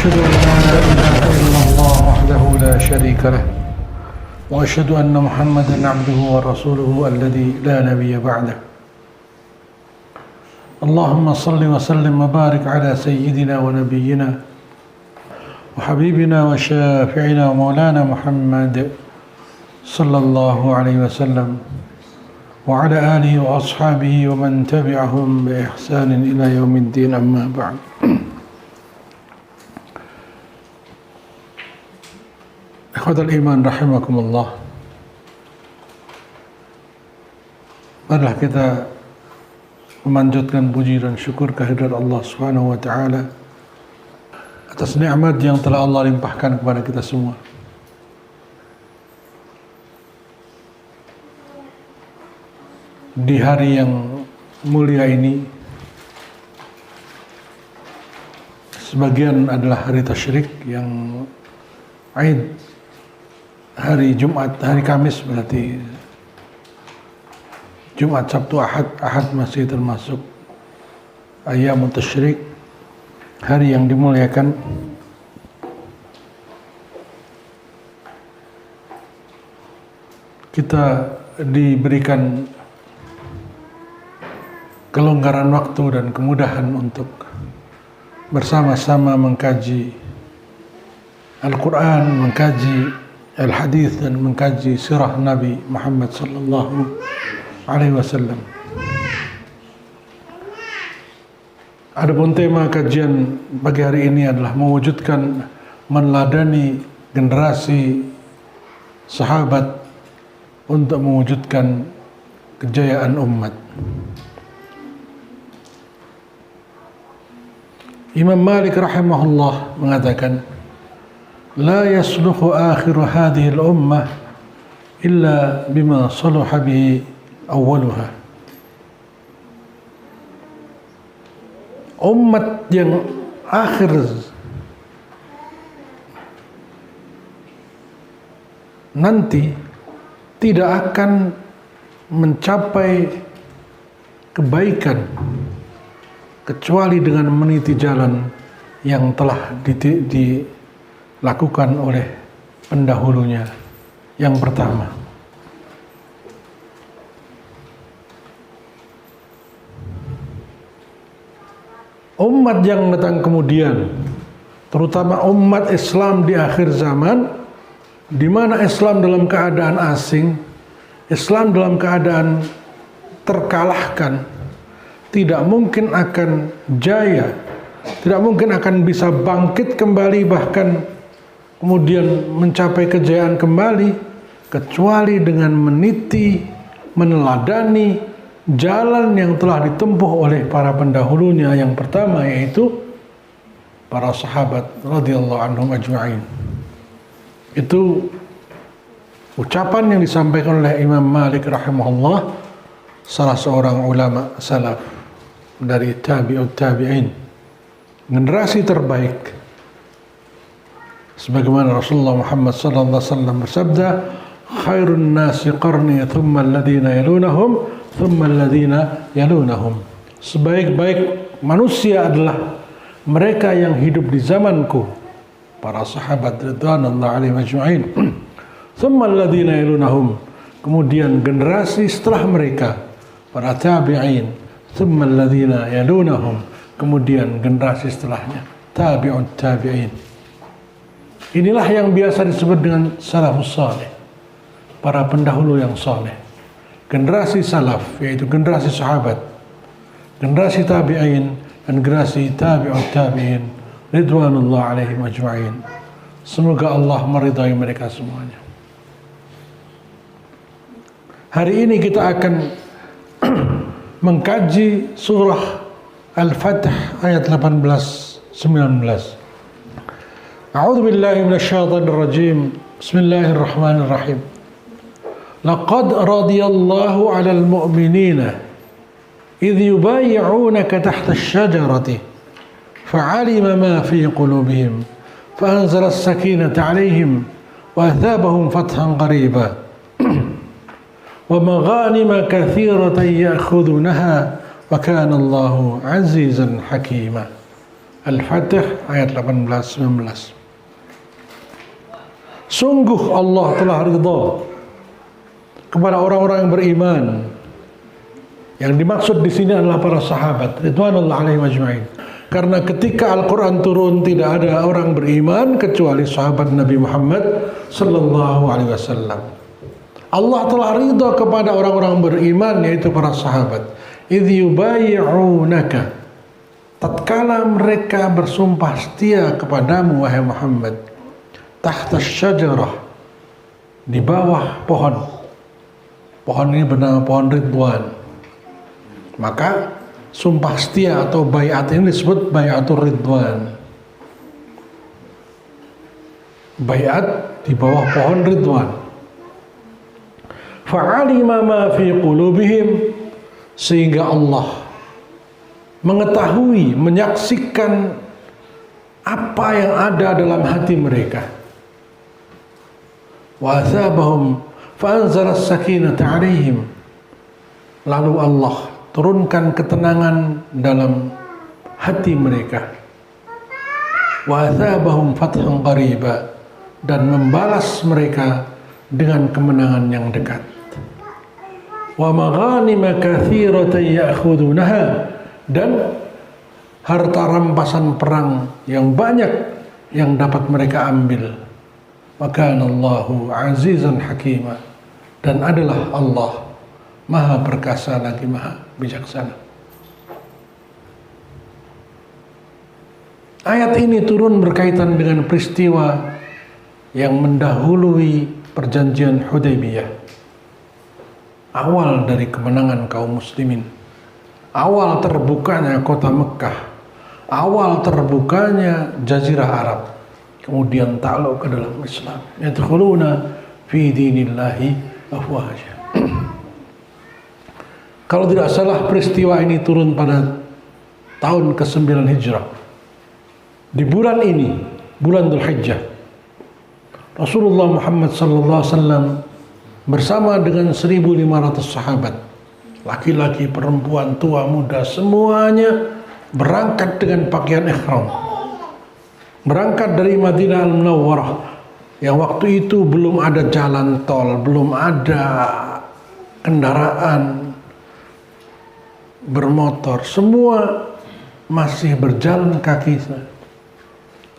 أشهد أن لا إله إلا الله وحده لا شريك له وأشهد أن محمدا عبده ورسوله الذي لا نبي بعده. اللهم صل وسلم وبارك على سيدنا ونبينا وحبيبنا وشافعنا ومولانا محمد صلى الله عليه وسلم وعلى آله وأصحابه ومن تبعهم بإحسان إلى يوم الدين. أما بعد. Ikhwatal iman rahimakumullah. Marilah kita memanjatkan puji dan syukur kehadirat Allah Subhanahu wa taala atas nikmat yang telah Allah limpahkan kepada kita semua. Di hari yang mulia ini, sebagian adalah hari tasyrik yang Aid, hari Jumat, hari Kamis berarti Jumat, Sabtu, Ahad masih termasuk Ayyamut Tasyrik, hari yang dimuliakan. Kita diberikan kelonggaran waktu dan kemudahan untuk bersama-sama mengkaji Al-Quran, mengkaji Al-Hadis dan mengkaji sirah Nabi Muhammad sallallahu alaihi wasallam. Adapun tema kajian pagi hari ini adalah mewujudkan, meneladani generasi sahabat untuk mewujudkan kejayaan umat. Imam Malik rahimahullah mengatakan, لا يصلح آخر هذه الأمة إلا بما صلح به أولها. Umat yang akhir nanti tidak akan mencapai kebaikan kecuali dengan meniti jalan yang telah dilakukan oleh pendahulunya. Yang pertama, umat yang datang kemudian, terutama umat Islam di akhir zaman, di mana Islam dalam keadaan asing, Islam dalam keadaan terkalahkan, tidak mungkin akan jaya, tidak mungkin akan bisa bangkit kembali, bahkan kemudian mencapai kejayaan kembali, kecuali dengan meniti, meneladani jalan yang telah ditempuh oleh para pendahulunya. Yang pertama yaitu para sahabat radhiyallahu anhum ajma'in. Itu ucapan yang disampaikan oleh Imam Malik rahimahullah, salah seorang ulama salaf dari tabi'ut tabi'in, generasi terbaik. Sebagaimana Rasulullah Muhammad sallallahu alaihi wasallam bersabda, khairun nasi qarni thumma alladhina yalunahum thumma alladhina yalunahum. Sebaik-baik manusia adalah mereka yang hidup di zamanku, para sahabat radhiyallahu alaihim ajma'in. Thumma alladhina yalunahum, kemudian generasi setelah mereka, para tabi'in. Thumma alladhina yalunahum, kemudian generasi setelahnya, tabi'ut tabi'in. Inilah yang biasa disebut dengan salafus salih, para pendahulu yang saleh. Generasi salaf yaitu generasi sahabat, generasi tabi'in dan generasi tabi'ut tabi'in ridwanullah alaihim ajma'in. Semoga Allah meridai mereka semuanya. Hari ini kita akan mengkaji surah Al-Fath ayat 18-19. A'udzu billahi minasyaitonir rajim. Bismillahirrahmanirrahim. Laqad radiyallahu 'alal mu'minina idh yubayyi'unaka tahta asy-syajarati fa'alima ma fi qulubihim فأنزل السكينة عليهم وأثابهم فتحا قريبا ومغانم كثيرة يأخذونها وكان الله عزيزا حكيما. Al-Fatih ayat 18-19. Sungguh Allah telah ridha kepada orang-orang yang beriman. Yang dimaksud di sini adalah para sahabat ridwanullah alaihim ajma'in. Karena ketika Al-Quran turun tidak ada orang beriman kecuali sahabat Nabi Muhammad sallallahu alaihi wasallam. Allah telah ridha kepada orang-orang beriman yaitu para sahabat. Idh yubayi'unaka, tatkala mereka bersumpah setia kepadamu wahai Muhammad, tahta syajarah, di bawah pohon. Pohon ini bernama pohon Ridwan. Maka sumpah setia atau baiat ini disebut baiatur Ridwan. Baiat di bawah pohon Ridwan. Fa'alima ma fi qulubihim, sehingga Allah mengetahui, menyaksikan apa yang ada dalam hati mereka. Wa asabahum fa'anzala as-sakinata 'alaihim, lalu Allah turunkan ketenangan dalam hati mereka. Wa asabahum fathan qariba, dan membalas mereka dengan kemenangan yang dekat. Wa maghanima katsiratan ya'khudunaha, dan harta rampasan perang yang banyak yang dapat mereka ambil. Wa kana Allahu azizan hakima, dan adalah Allah Maha perkasa lagi Maha bijaksana. Ayat ini turun berkaitan dengan peristiwa yang mendahului perjanjian Hudaybiyah. Awal dari kemenangan kaum muslimin, awal terbukanya kota Mekah, awal terbukanya Jazirah Arab, kemudian takluk ke dalam Islam. Yadkhuluna fi dinillahi afwaja. Kalau tidak salah peristiwa ini turun pada tahun ke-9 Hijrah. Di bulan ini, bulan Dzulhijjah, Rasulullah Muhammad SAW bersama dengan 1.500 sahabat, laki-laki, perempuan, tua, muda, semuanya berangkat dengan pakaian ihram. Berangkat dari Madinah Al-Munawwarah, yang waktu itu belum ada jalan tol, belum ada kendaraan bermotor, semua masih berjalan kaki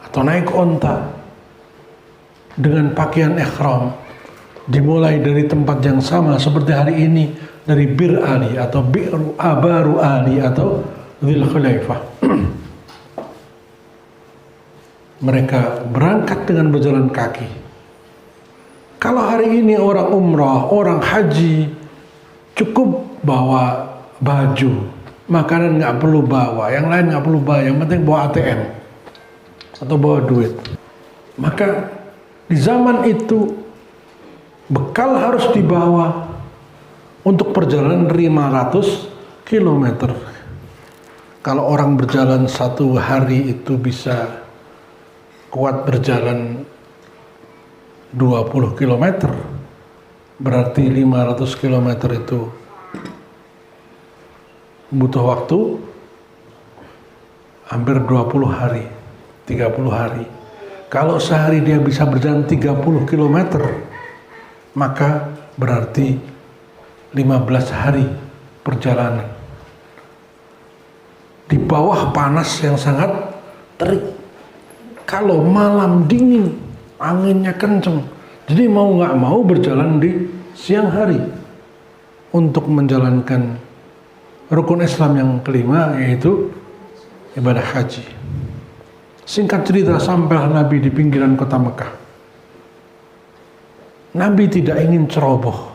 atau naik onta dengan pakaian ihram. Dimulai dari tempat yang sama seperti hari ini, dari Bir Ali atau Bi'ru Abaru Ali atau Dzul Khulaifah. Mereka berangkat dengan berjalan kaki. Kalau hari ini orang umrah, orang haji, cukup bawa baju, makanan nggak perlu bawa, yang lain nggak perlu bawa, yang penting bawa ATM atau bawa duit. Maka di zaman itu bekal harus dibawa untuk perjalanan 500 km. Kalau orang berjalan satu hari itu bisa kuat berjalan 20 km, berarti 500 km itu butuh waktu hampir 20 hari, 30 hari. Kalau sehari dia bisa berjalan 30 km, maka berarti 15 hari perjalanan. Di bawah panas yang sangat terik. Kalau malam dingin, anginnya kenceng. Jadi mau nggak mau berjalan di siang hari untuk menjalankan rukun Islam yang kelima, yaitu ibadah haji. Singkat cerita, sampailah Nabi di pinggiran kota Mekah. Nabi tidak ingin ceroboh.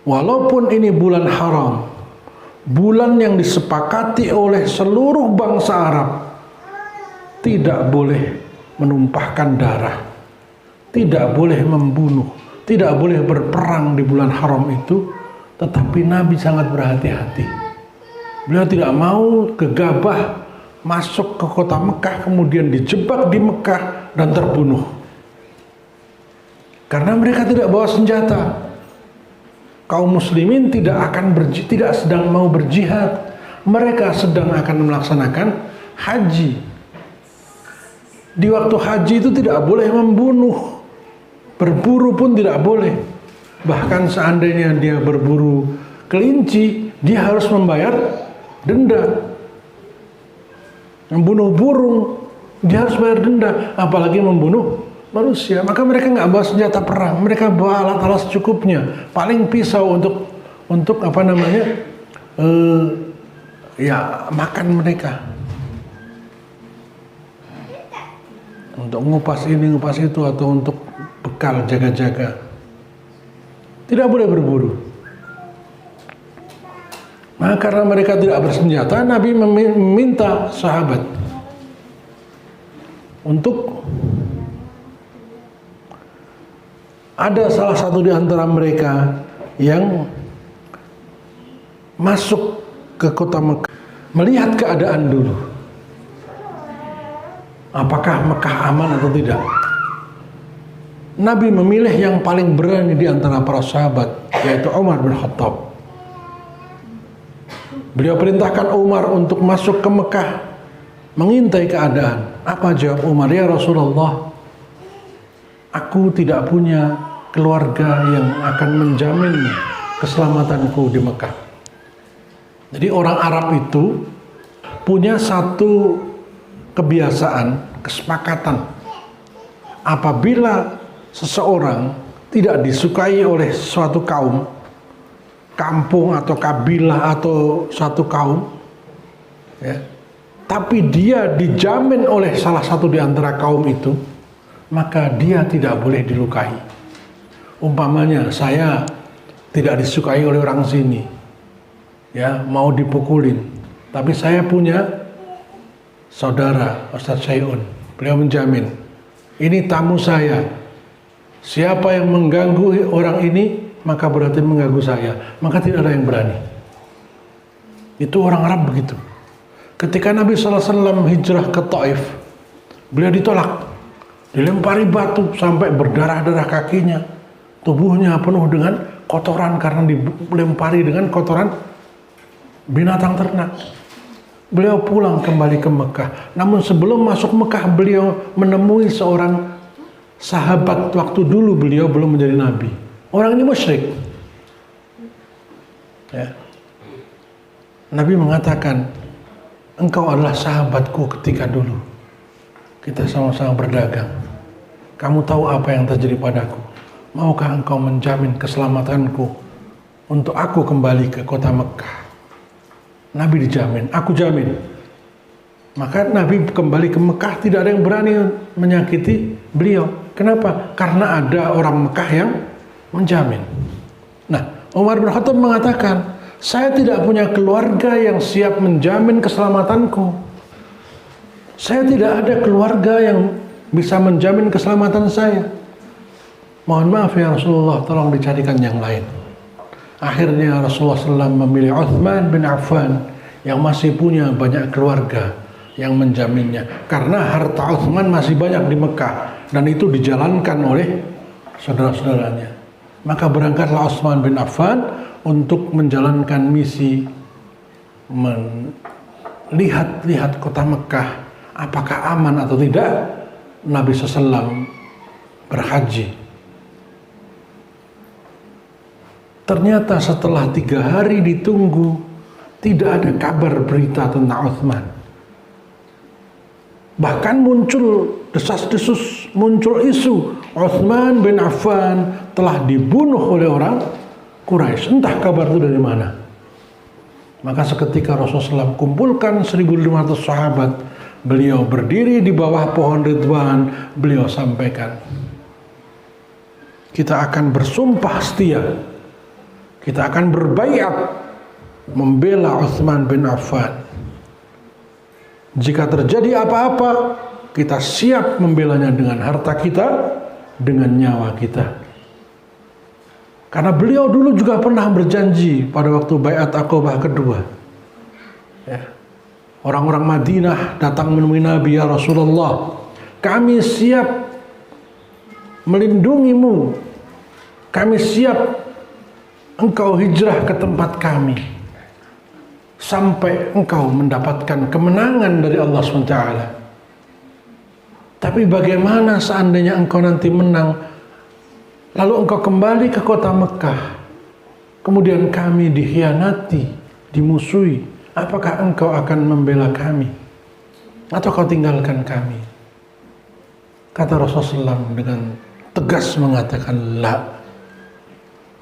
Walaupun ini bulan haram, bulan yang disepakati oleh seluruh bangsa Arab, tidak boleh menumpahkan darah, tidak boleh membunuh, tidak boleh berperang di bulan haram itu. Tetapi Nabi sangat berhati-hati. Beliau tidak mau gegabah masuk ke kota Mekah, kemudian dijebak di Mekah dan terbunuh. Karena mereka tidak bawa senjata. Kaum muslimin tidak sedang mau berjihad. mereka sedang akan melaksanakan haji. Di waktu haji itu tidak boleh membunuh, berburu pun tidak boleh. Bahkan seandainya dia berburu kelinci, dia harus membayar denda. Membunuh burung, dia harus bayar denda, apalagi membunuh manusia. Maka mereka nggak bawa senjata perang, mereka bawa alat-alat secukupnya, paling pisau untuk apa namanya, ya makan mereka, untuk ngupas ini ngupas itu, atau untuk bekal jaga-jaga. Tidak boleh berburu. Nah, karena mereka tidak bersenjata, Nabi meminta sahabat untuk ada salah satu di antara mereka yang masuk ke kota Mekah, melihat keadaan dulu. Apakah Mekah aman atau tidak? Nabi memilih yang paling berani di antara para sahabat, yaitu Umar bin Khattab. Beliau perintahkan Umar untuk masuk ke Mekah, mengintai keadaan. Apa jawab Umar? Ya Rasulullah, aku tidak punya keluarga yang akan menjamin keselamatanku di Mekah. Jadi orang Arab itu punya satu kebiasaan, kesepakatan. Apabila seseorang tidak disukai oleh suatu kaum, kampung atau kabilah atau satu kaum, ya, tapi dia dijamin oleh salah satu di antara kaum itu, maka dia tidak boleh dilukai. Umpamanya saya tidak disukai oleh orang sini, ya, mau dipukulin, tapi saya punya saudara Ustadz Syai'un, beliau menjamin, ini tamu saya, siapa yang mengganggu orang ini maka berarti mengganggu saya, maka tidak ada yang berani. Itu orang Arab begitu. Ketika Nabi SAW hijrah ke Taif, beliau ditolak, dilempari batu sampai berdarah-darah kakinya, tubuhnya penuh dengan kotoran karena dilempari dengan kotoran binatang ternak. Beliau pulang kembali ke Mekah. Namun sebelum masuk Mekah, beliau menemui seorang sahabat waktu dulu beliau belum menjadi nabi. Orang ini musyrik. Ya. Nabi mengatakan, engkau adalah sahabatku ketika dulu kita sama-sama berdagang. Kamu tahu apa yang terjadi padaku. Maukah engkau menjamin keselamatanku untuk aku kembali ke kota Mekah? Nabi dijamin, aku jamin. Maka Nabi kembali ke Mekah, tidak ada yang berani menyakiti beliau. Kenapa? Karena ada orang Mekah yang menjamin. Nah, Umar bin Khattab mengatakan, saya tidak punya keluarga yang siap menjamin keselamatanku. Saya tidak ada keluarga yang bisa menjamin keselamatan saya. Mohon maaf ya Rasulullah, tolong dicarikan yang lain. Akhirnya Rasulullah SAW memilih Uthman bin Affan yang masih punya banyak keluarga yang menjaminnya. Karena harta Uthman masih banyak di Mekah dan itu dijalankan oleh saudara-saudaranya. Maka berangkatlah Utsman bin Affan untuk menjalankan misi melihat-lihat kota Mekah apakah aman atau tidak. Nabi SAW berhaji. Ternyata setelah 3 hari ditunggu, tidak ada kabar berita tentang Utsman. Bahkan muncul desas-desus, muncul isu Utsman bin Affan telah dibunuh oleh orang Quraisy. Entah kabar itu dari mana. Maka seketika Rasulullah SAW kumpulkan 1.500 sahabat. Beliau berdiri di bawah pohon Ridwan. Beliau sampaikan, kita akan bersumpah setia, kita akan berbaiat membela Utsman bin Affan. Jika terjadi apa-apa, kita siap membelanya dengan harta kita, dengan nyawa kita. Karena beliau dulu juga pernah berjanji pada waktu Baiat Aqabah kedua. Ya. Orang-orang Madinah datang menemui Nabi, ya Rasulullah, kami siap melindungimu, kami siap engkau hijrah ke tempat kami. sampai engkau mendapatkan kemenangan dari Allah SWT. Tapi bagaimana seandainya engkau nanti menang, lalu engkau kembali ke kota Mekah, kemudian kami dikhianati, dimusuhi, apakah engkau akan membela kami? Atau kau tinggalkan kami? Kata Rasulullah SAW dengan tegas mengatakan, la,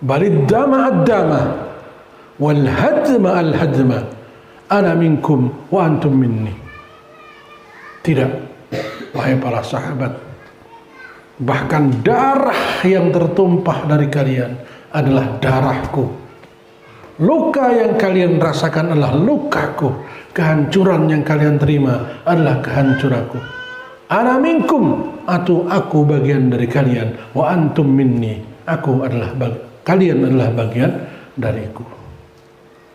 balid dama ad-dama, wal hadma al-hadma, ana minkum wa antum minni. Tidak, wahai para sahabat, bahkan darah yang tertumpah dari kalian adalah darahku. Luka yang kalian rasakan adalah lukaku. Kehancuran yang kalian terima adalah kehancuranku. Ana minkum, atau aku bagian dari kalian, wa antum minni, kalian adalah bagian dariku.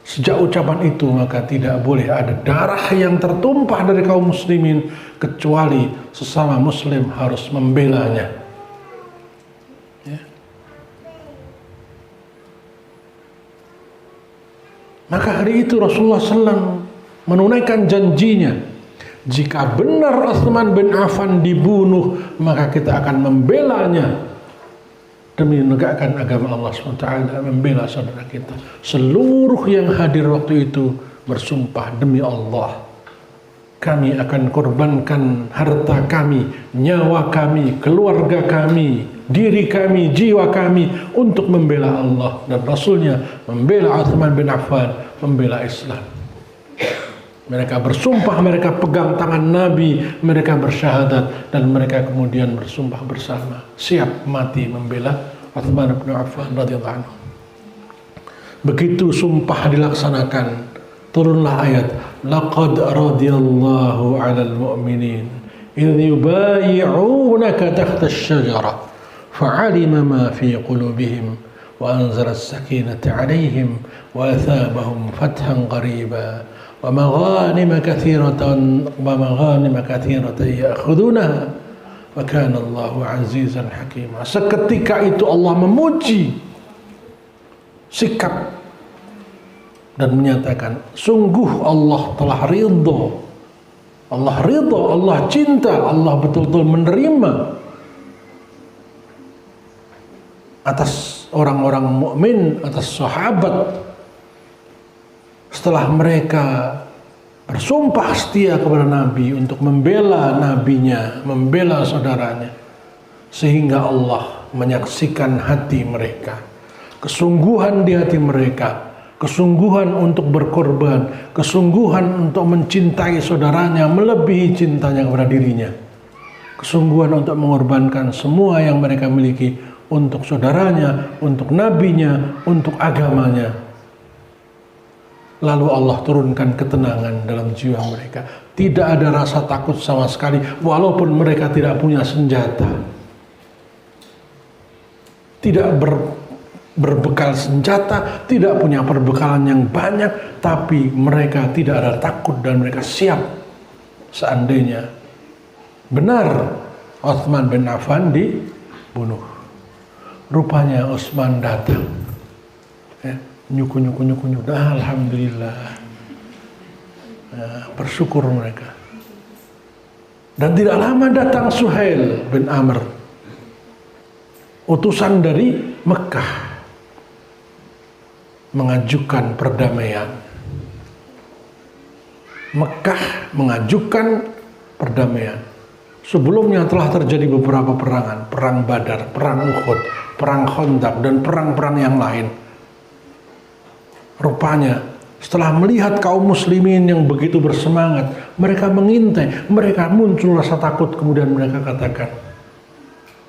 Sejak ucapan itu maka tidak boleh ada darah yang tertumpah dari kaum muslimin kecuali sesama muslim harus membelanya. Ya. Maka hari itu Rasulullah SAW menunaikan janjinya, jika benar Utsman bin Affan dibunuh, maka kita akan membelanya demi menegakkan agama Allah SWT, membela saudara kita. Seluruh yang hadir waktu itu bersumpah, demi Allah, kami akan korbankan harta kami, nyawa kami, keluarga kami, diri kami, jiwa kami untuk membela Allah dan Rasulnya, membela Utsman bin Affan, membela Islam. Mereka bersumpah, mereka pegang tangan Nabi, mereka bersyahadat, dan mereka kemudian bersumpah bersama, siap mati membela Utsman bin Affan radhiyallahu anhu. Begitu sumpah dilaksanakan, turunlah ayat, laqad radiyallahu 'alal mu'minin idh yubayyi'unaka tahta asy-syajarah fa'alima ma fi qulubihim wa anzala as-sakinata 'alaihim wa athabahum fathan qariba wa maghanima katsiratan ya'khudunaha wa kana Allahu 'azizan hakima. Seketika itu Allah memuji sikap dan menyatakan, sungguh Allah telah ridho, Allah cinta, Allah betul-betul menerima atas orang-orang mukmin, atas sahabat, setelah mereka bersumpah setia kepada Nabi untuk membela nabinya, membela saudaranya, sehingga Allah menyaksikan hati mereka, kesungguhan di hati mereka, kesungguhan untuk berkorban, kesungguhan untuk mencintai saudaranya melebihi cintanya kepada dirinya, kesungguhan untuk mengorbankan semua yang mereka miliki untuk saudaranya, untuk nabinya, untuk agamanya. Lalu Allah turunkan ketenangan dalam jiwa mereka. Tidak ada rasa takut sama sekali, walaupun mereka tidak punya senjata, tidak berbekal senjata, tidak punya perbekalan yang banyak, tapi mereka tidak ada takut dan mereka siap seandainya benar Utsman bin Affan dibunuh. Rupanya Utsman datang, ya, nyuku, alhamdulillah, ya, bersyukur mereka. Dan tidak lama datang Suhail bin Amr, utusan dari Mekah, mengajukan perdamaian. Mekah mengajukan perdamaian. Sebelumnya telah terjadi beberapa perangan, perang Badar, perang Uhud, perang Khandaq, dan perang-perang yang lain. Rupanya setelah melihat kaum muslimin yang begitu bersemangat, mereka mengintai, mereka muncul rasa takut, kemudian mereka katakan,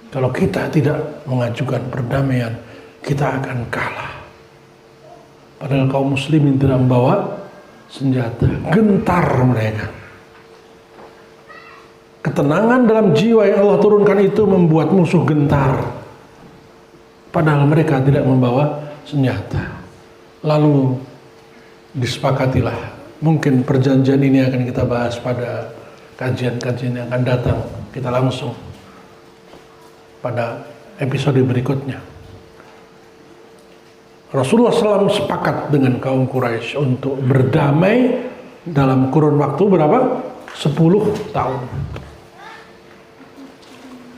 kalau kita tidak mengajukan perdamaian, kita akan kalah. Padahal kaum muslimin tidak membawa senjata. Gentar mereka. Ketenangan dalam jiwa yang Allah turunkan itu membuat musuh gentar. Padahal mereka tidak membawa senjata. Lalu disepakatilah, mungkin perjanjian ini akan kita bahas pada kajian-kajian yang akan datang. Kita langsung pada episode berikutnya. Rasulullah SAW sepakat dengan kaum Quraisy untuk berdamai dalam kurun waktu berapa? 10 tahun.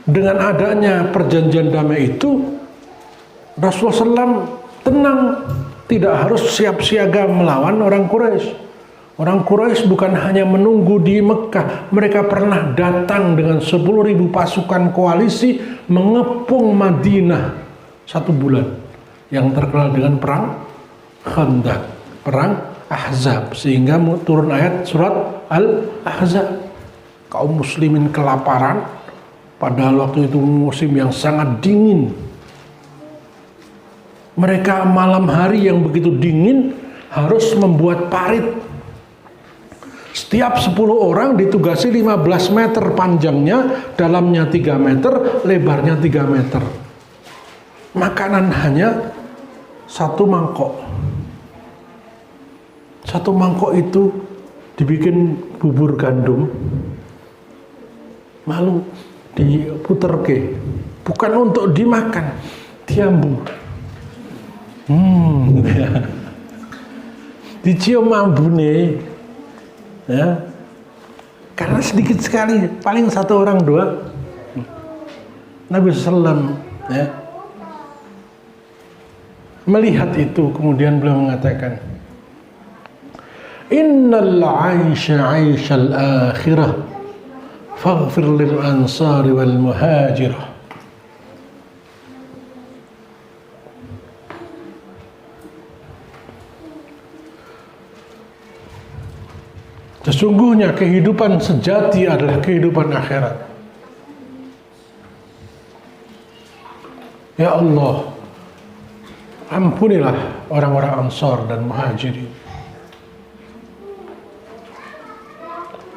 Dengan adanya perjanjian damai itu, Rasulullah SAW tenang, tidak harus siap siaga melawan orang Quraisy. Orang Quraisy bukan hanya menunggu di Mekah, mereka pernah datang dengan 10.000 pasukan koalisi mengepung Madinah 1 bulan. Yang terkenal dengan perang Khandaq, perang Ahzab, sehingga turun ayat surat Al-Ahzab. Kaum muslimin kelaparan, padahal waktu itu musim yang sangat dingin. Mereka malam hari yang begitu dingin harus membuat parit. Setiap 10 orang ditugasi 15 meter panjangnya, dalamnya 3 meter, lebarnya 3 meter. Makanan hanya 1 mangkok. 1 mangkok itu dibikin bubur gandum, lalu diputer ke, bukan untuk dimakan, diambu. Dicium ambune, ya, karena sedikit sekali, paling 1 orang 2. Nabi SAW, ya, melihat itu, kemudian beliau mengatakan, innal 'aisha 'aishal akhirah faghfir lil ansari wal muhajirah. Sesungguhnya kehidupan sejati adalah kehidupan akhirat. Ya Allah, ampunilah orang-orang Ansar dan Muhajirin.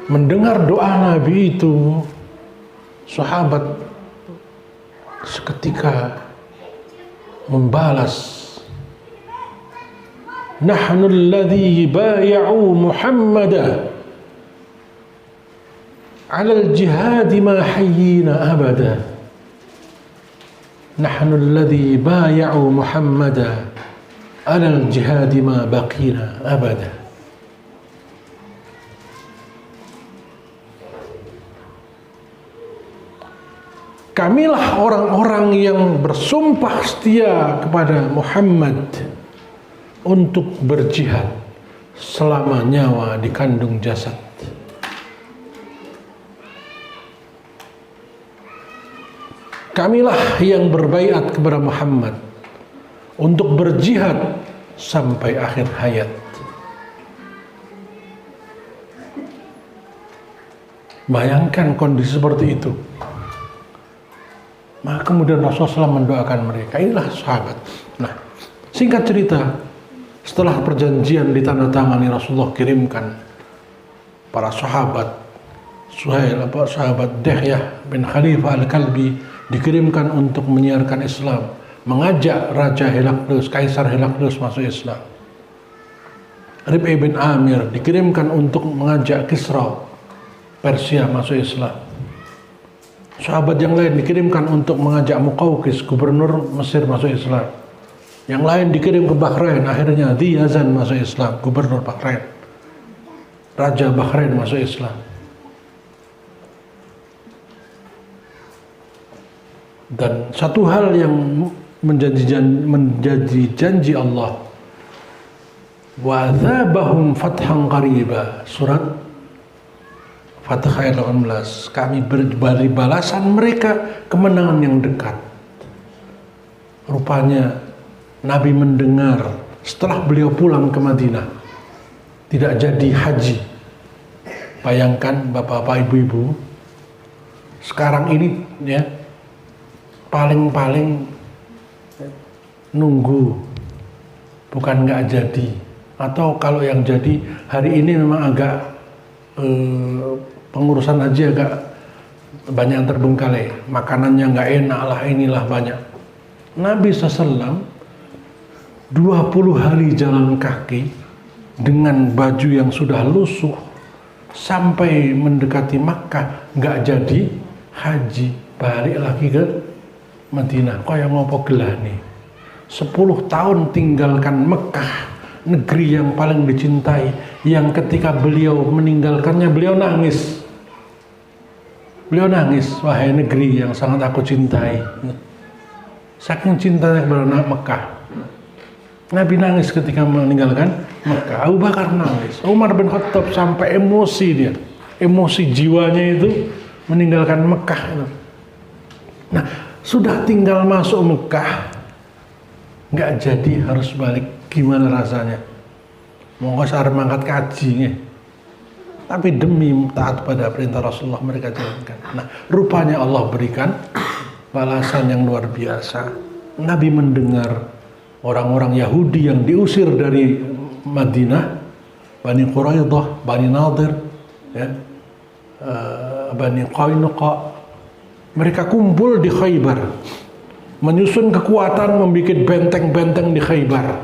Mendengar doa Nabi itu, sahabat seketika membalas, nahnu alladhi bay'u Muhammadan 'ala al-jihad ma hayyina abada. Nahnu alladhi bay'u Muhammadan 'ala al-jihad ma baqina abada. Kamilah orang-orang yang bersumpah setia kepada Muhammad untuk berjihad selama nyawa dikandung jasad. Kamilah yang berbaiat kepada Muhammad untuk berjihad sampai akhir hayat. Bayangkan kondisi seperti itu. Maka kemudian Rasulullah SAW mendoakan mereka. Inilah sahabat. Nah, singkat cerita, setelah perjanjian ditandatangani, Rasulullah kirimkan para sahabat, sahabat Dihyah bin Khalifah Al-Kalbi dikirimkan untuk menyiarkan Islam, mengajak Raja Heraklius, Kaisar Heraklius masuk Islam. Rib'i bin Amir dikirimkan untuk mengajak Kisra Persia masuk Islam. Sahabat yang lain dikirimkan untuk mengajak Muqawqis, gubernur Mesir, masuk Islam. Yang lain dikirim ke Bahrain, akhirnya Dhi Yazan masuk Islam, gubernur Bahrain. Raja Bahrain masuk Islam. Dan satu hal yang menjadi janji Allah, wa dzabahum fathan qariba, surat Fatah ayat 18, kami beri balasan mereka kemenangan yang dekat. Rupanya Nabi mendengar setelah beliau pulang ke Madinah tidak jadi haji. Bayangkan bapak-bapak, ibu-ibu, sekarang ini ya paling-paling nunggu, bukan nggak jadi, atau kalau yang jadi hari ini memang agak pengurusan haji agak banyak yang terbengkalai, makanannya nggak enak lah, inilah banyak. Nabi SAW 20 hari jalan kaki dengan baju yang sudah lusuh sampai mendekati Makkah, nggak jadi haji, balik lagi ke Madinah. Kok yang ngopo gelah nih? 10 tahun tinggalkan Mekah, negeri yang paling dicintai, yang ketika beliau meninggalkannya beliau nangis. Beliau nangis, wahai negeri yang sangat aku cintai. Saking cintanya kepada Mekah, Nabi nangis ketika meninggalkan Mekah. Abu Bakar nangis, Umar bin Khattab sampai emosi dia, emosi jiwanya itu meninggalkan Mekah. Nah, sudah tinggal masuk Mekah, nggak jadi harus balik, gimana rasanya? Mau harus mangkat kaji, tapi demi taat pada perintah Rasulullah mereka jalankan. Nah, rupanya Allah berikan balasan yang luar biasa. Nabi mendengar orang-orang Yahudi yang diusir dari Madinah, Bani Quraidah, Bani Nadir, ya, Bani Qainuqa, mereka kumpul di Khaybar, menyusun kekuatan, membuat benteng-benteng di Khaybar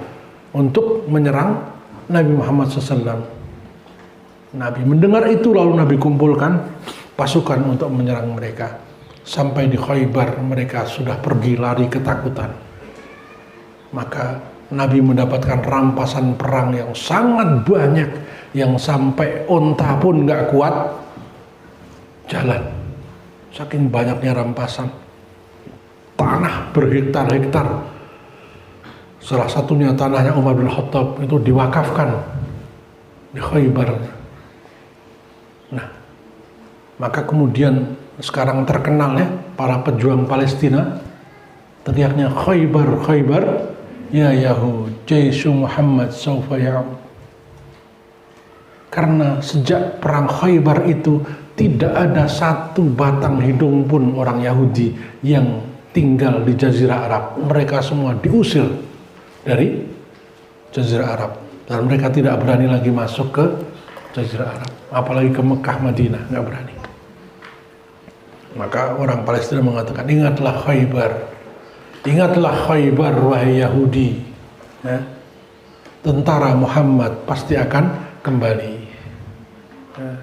untuk menyerang Nabi Muhammad SAW. Nabi mendengar itu, lalu Nabi kumpulkan pasukan untuk menyerang mereka. Sampai di Khaybar mereka sudah pergi lari ketakutan. Maka Nabi mendapatkan rampasan perang yang sangat banyak, yang sampai onta pun nggak kuat jalan. Saking banyaknya rampasan. Tanah berhektar-hektar. Salah satunya tanahnya Umar bin Khattab itu diwakafkan di Khaybar. Nah, maka kemudian sekarang terkenal ya, para pejuang Palestina teriaknya Khaybar, Khaybar, ya Yahud, Jaisu Muhammad sawfa ya'ud. Karena sejak perang Khaybar itu tidak ada satu batang hidung pun orang Yahudi yang tinggal di Jazirah Arab. Mereka semua diusir dari Jazirah Arab dan mereka tidak berani lagi masuk ke Jazirah Arab, apalagi ke Mekah, Madinah, nggak berani. Maka orang Palestina mengatakan, ingatlah Khaybar, ingatlah Khaybar wahai Yahudi, ya. Tentara Muhammad pasti akan kembali. Ya.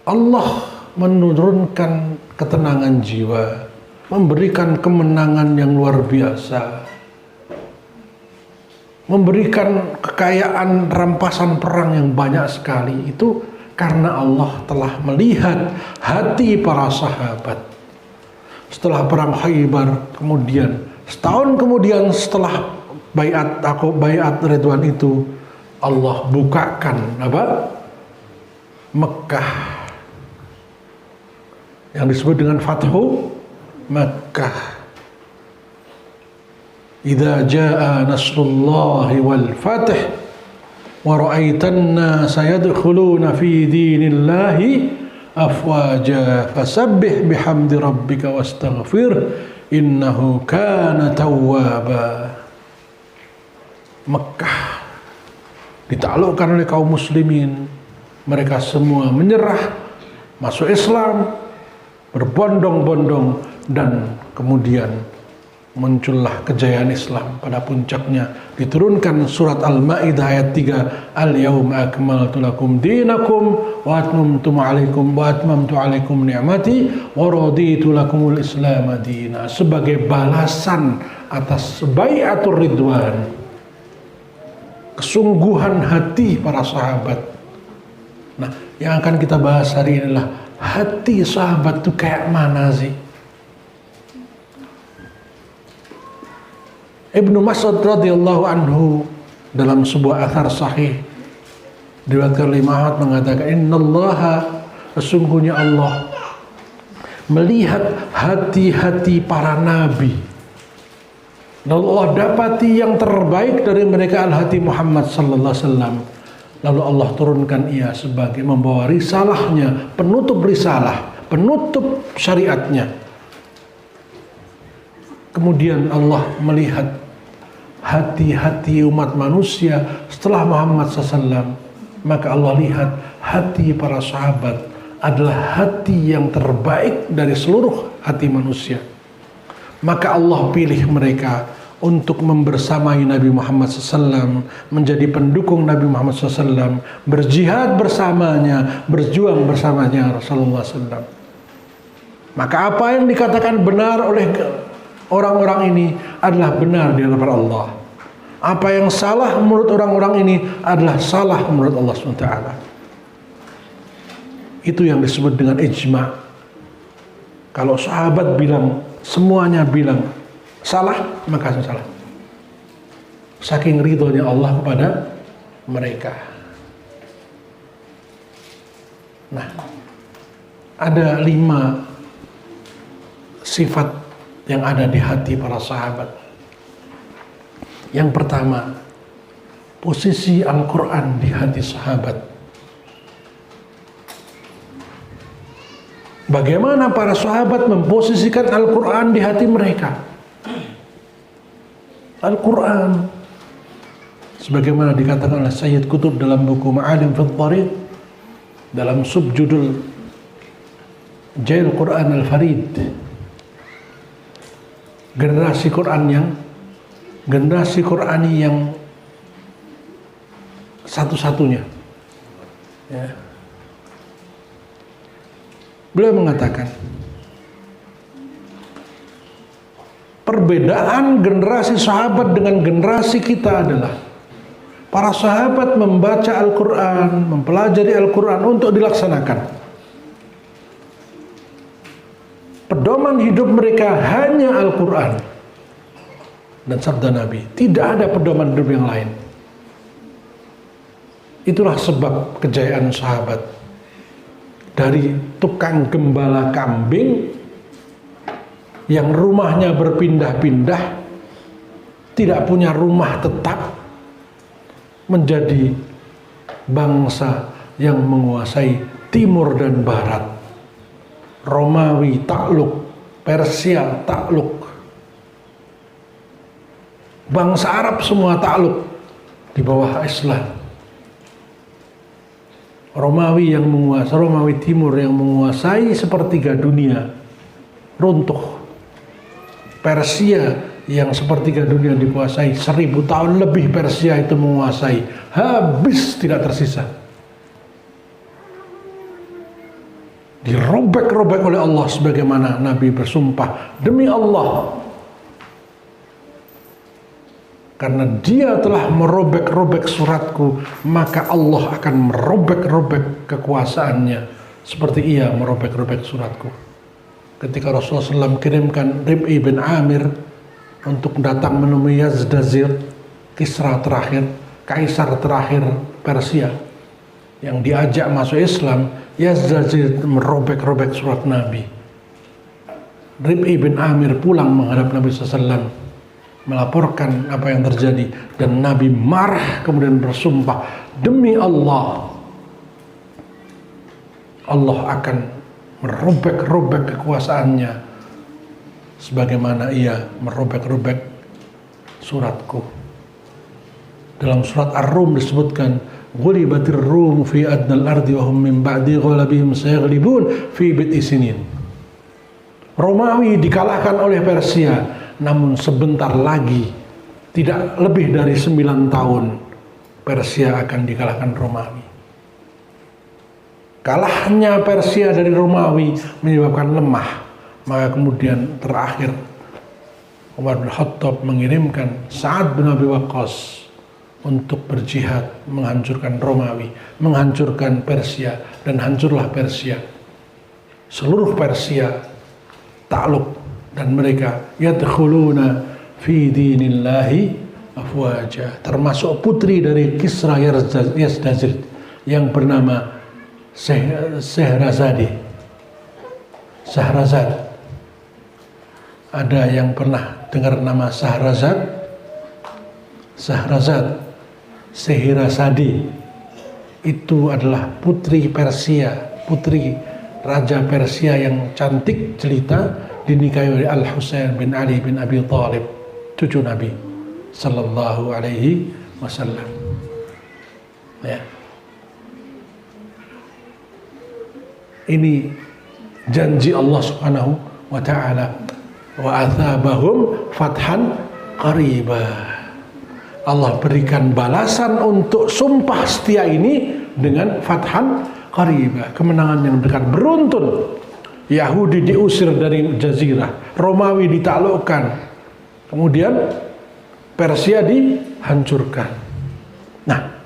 Allah menurunkan ketenangan jiwa, memberikan kemenangan yang luar biasa, memberikan kekayaan rampasan perang yang banyak sekali. Itu karena Allah telah melihat hati para sahabat. Setelah perang Khaybar, kemudian setahun kemudian setelah bayat Ridwan itu, Allah bukakan Mekah, yang disebut dengan Fathu Makkah. Idza jaa nasrullahi wal fath wa ra'aitan nasa yadkhuluna fi dinillahi afwaja fasabbih bihamdi rabbika wastaghfir innahu kana tawwaba. Mekah ditaklukkan oleh kaum muslimin, mereka semua menyerah, masuk Islam, berbondong-bondong, dan kemudian muncullah kejayaan Islam. Pada puncaknya diturunkan surat Al-Maidah ayat 3, Al-yawma akmaltu lakum dinakum wa atmamtu alaikum ni'mati wa raditu lakumul Islam madina, sebagai balasan atas bai'atur Ridwan, kesungguhan hati para sahabat. Nah, yang akan kita bahas hari ini adalah hati sahabat itu kayak mana sih? Ibnu Mas'ud radhiyallahu anhu dalam sebuah athar sahih diriwayatkan oleh Imam Ahmad mengatakan, innallaha, sesungguhnya Allah melihat hati-hati para nabi. Lalu Allah dapati yang terbaik dari mereka al-hati Muhammad sallallahu alaihi wasallam. Lalu Allah turunkan ia sebagai membawa risalahnya, penutup risalah, penutup syariatnya. Kemudian Allah melihat hati-hati umat manusia setelah Muhammad SAW, maka Allah lihat hati para sahabat adalah hati yang terbaik dari seluruh hati manusia. Maka Allah pilih mereka untuk membersamai Nabi Muhammad SAW, menjadi pendukung Nabi Muhammad SAW, berjihad bersamanya, berjuang bersamanya Rasulullah SAW. Maka apa yang dikatakan benar oleh orang-orang ini adalah benar di hadapan Allah. Apa yang salah menurut orang-orang ini adalah salah menurut Allah SWT. Itu yang disebut dengan ijma'. Kalau sahabat bilang, semuanya bilang salah, maka salah. Saking ridhonya Allah kepada mereka. Nah, ada 5 sifat yang ada di hati para sahabat. Yang pertama, posisi Al-Quran di hati sahabat. Bagaimana para sahabat memposisikan Al-Quran di hati mereka? Al-Quran, sebagaimana dikatakan oleh Sayyid Qutb dalam buku Ma'alim fil Thariq, dalam subjudul Jail Quran Al-Farid, generasi Qurani yang satu-satunya. Ya. Beliau mengatakan, perbedaan generasi sahabat dengan generasi kita adalah para sahabat membaca Al-Quran, mempelajari Al-Quran untuk dilaksanakan. Pedoman hidup mereka hanya Al-Quran dan sabda Nabi. Tidak ada pedoman hidup yang lain. Itulah sebab kejayaan sahabat. Dari tukang gembala kambing yang rumahnya berpindah-pindah, tidak punya rumah tetap, menjadi bangsa yang menguasai timur dan barat. Romawi takluk, Persia takluk, bangsa Arab semua takluk di bawah Islam. Romawi Timur yang menguasai sepertiga dunia runtuh. Persia yang sepertiga dunia dikuasai, 1000 tahun lebih Persia itu menguasai, habis tidak tersisa. Dirobek-robek oleh Allah sebagaimana Nabi bersumpah, demi Allah, karena dia telah merobek-robek suratku, maka Allah akan merobek-robek kekuasaannya seperti ia merobek-robek suratku. Ketika Rasulullah SAW kirimkan Rib'i bin Amir untuk datang menemui Yazdazir, Kisra terakhir, kaisar terakhir Persia, yang diajak masuk Islam, Yazdazir merobek-robek surat Nabi. Rib'i bin Amir pulang menghadap Nabi SAW, melaporkan apa yang terjadi, dan Nabi marah kemudian bersumpah, demi Allah, Allah akan merobek-robek kekuasaannya sebagaimana ia merobek-robek suratku. Dalam surat Ar-Rum disebutkan, ghulibatir rum fi adnal ardi wa hum min ba'di ghalabihim sayaghlibun fi bid'i sinin. Romawi dikalahkan oleh Persia, namun sebentar lagi, tidak lebih dari 9 tahun, Persia akan dikalahkan Romawi. Kalahnya Persia dari Romawi menyebabkan lemah. Maka kemudian terakhir Umar bin Khattab mengirimkan Sa'ad bin Abi Waqqas untuk berjihad menghancurkan Romawi, menghancurkan Persia, dan hancurlah Persia. Seluruh Persia takluk, dan mereka yadkhuluna fi dinillahi afwaja, termasuk putri dari Kisra Yazdazir yang bernama Shahrazad. Ada yang pernah dengar nama Shahrazad? Scheherazade itu adalah putri Persia, putri Raja Persia yang cantik jelita, dinikahi oleh Al-Husain bin Ali bin Abi Thalib, cucu Nabi sallallahu alaihi wasallam. Ya. Ini janji Allah Subhanahu wa taala, wa athabahum fathan qariba. Allah berikan balasan untuk sumpah setia ini dengan fathan qariba, kemenangan yang dekat, beruntun. Yahudi diusir dari jazirah, Romawi ditaklukkan, kemudian Persia dihancurkan. Nah,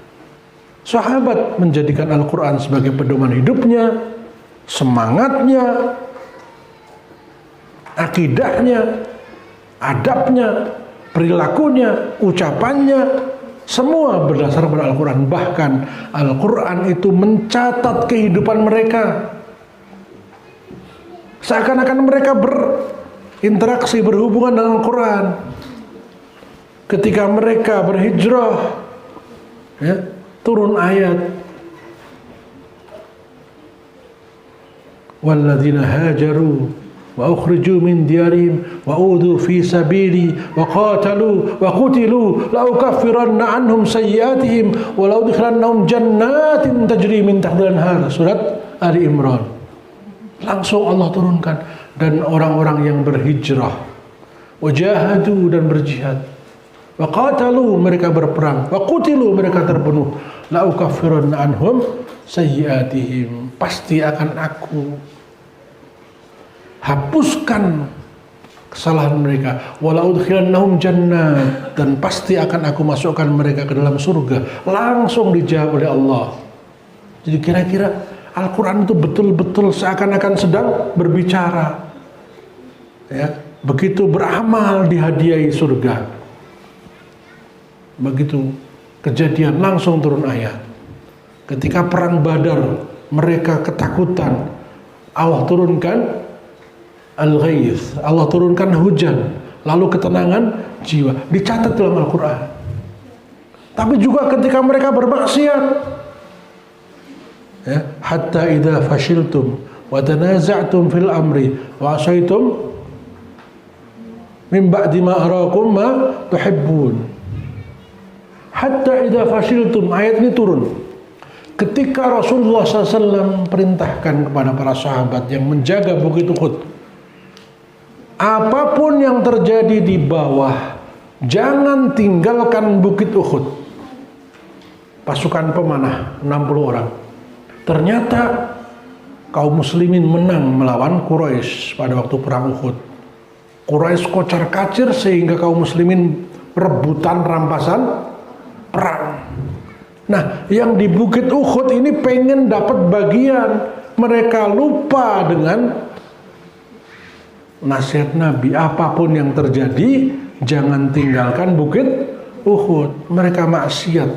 sahabat menjadikan Al-Quran sebagai pedoman hidupnya, semangatnya, akidahnya, adabnya, perilakunya, ucapannya, semua berdasar pada Al-Quran. Bahkan Al-Quran itu mencatat kehidupan mereka. Seakan-akan mereka berinteraksi, berhubungan dengan Al-Quran. Ketika mereka berhijrah, ya, turun ayat, walladzina hajaru wa ukhriju min diyarihim wa udhu fi sabili wa qatalu wa qutilu la ukaffiranna anhum sayyiatihim wa la udkhilannahum jannatin tajri min tahtiha al-anhar. Surat Ali Imran. Langsung Allah turunkan, dan orang-orang yang berhijrah, wajahadu, dan berjihad, wa qatalu, mereka berperang, wa qutilu, mereka terbunuh, la ukaffiranna anhum sayyiatihim, pasti akan aku hapuskan kesalahan mereka, wala udkhilannahum jannah, dan pasti akan aku masukkan mereka ke dalam surga. Langsung dijawab oleh Allah. Jadi kira-kira Al-Quran itu betul-betul seakan-akan sedang berbicara, ya, begitu beramal dihadiahi surga. Begitu kejadian langsung turun ayat. Ketika perang Badar mereka ketakutan, Allah turunkan Al-Ghaith, Allah turunkan hujan, lalu ketenangan jiwa, dicatat dalam Al-Quran. Tapi juga ketika mereka bermaksiat, ya, hatta idza fashiltum wa tanaza'tum fil amri wa asaitum min ba'di ma arakum ma tuhibbun. Hatta idza fashiltum, ayat ini turun ketika Rasulullah SAW perintahkan kepada para sahabat yang menjaga Bukit Uhud, apapun yang terjadi di bawah, jangan tinggalkan Bukit Uhud. Pasukan pemanah 60 orang. Ternyata kaum muslimin menang melawan Quraisy pada waktu perang Uhud. Quraisy kocar-kacir sehingga kaum muslimin rebutan rampasan perang. Nah, yang di Bukit Uhud ini pengen dapat bagian. Mereka lupa dengan nasihat Nabi, apapun yang terjadi jangan tinggalkan Bukit Uhud. Mereka maksiat,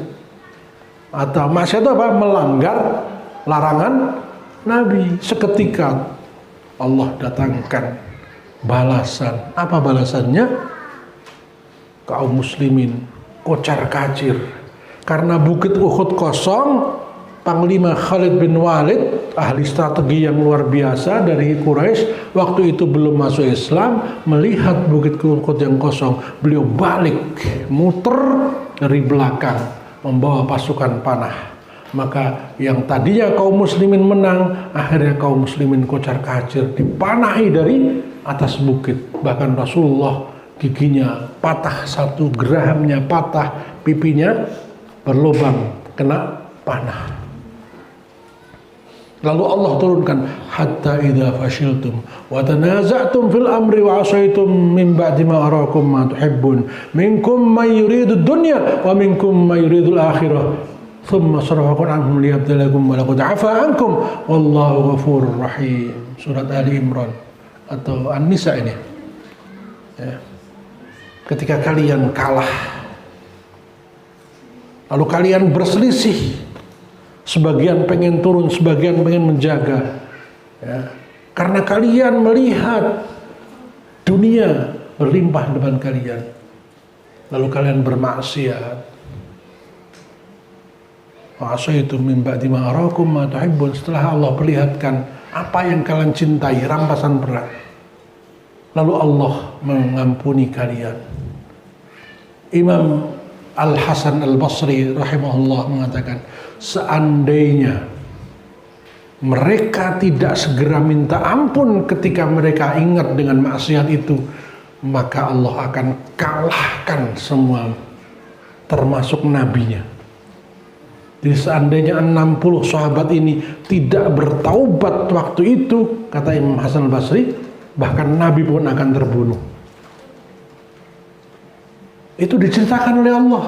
atau maksiat apa? Melanggar larangan Nabi. Seketika Allah datangkan balasan. Apa balasannya? Kaum muslimin kocar-kacir karena Bukit Uhud kosong. Panglima Khalid bin Walid, ahli strategi yang luar biasa dari Quraisy, waktu itu belum masuk Islam, melihat Bukit Uhud yang kosong, beliau balik, muter dari belakang, membawa pasukan panah. Maka yang tadinya kaum muslimin menang, akhirnya kaum muslimin kocar-kacir, dipanahi dari atas bukit. Bahkan Rasulullah giginya patah satu, gerahamnya patah, pipinya berlubang kena panah. Lalu Allah turunkan, hatta idza fashiltum wa tanaza'tum fil amri wa asaitum min ba'di ma arakum ma tuhibbun minkum man yuridu dunya wa minkum man yuridu al-akhirah thumma sarafakum anhum liyabtalakum wa laqad 'afa ankum wallahu ghafurur rahim. Surat Ali Imran atau An-Nisa ini, ya. Ketika kalian kalah, lalu kalian berselisih, sebagian pengen turun, sebagian pengen menjaga, ya. Karena kalian melihat dunia berlimpah depan kalian, lalu kalian bermaksiat. Asaitum min ba'di ma arakum ma tuhibbun, setelah Allah perlihatkan apa yang kalian cintai, rampasan perang, lalu Allah mengampuni kalian. Imam Al-Hasan Al-Basri rahimahullah mengatakan, seandainya mereka tidak segera minta ampun ketika mereka ingat dengan maksiat itu, maka Allah akan kalahkan semua, termasuk nabinya. Jadi seandainya 60 sahabat ini tidak bertaubat waktu itu, kata Imam Hasan al-Basri, bahkan Nabi pun akan terbunuh. Itu diceritakan oleh Allah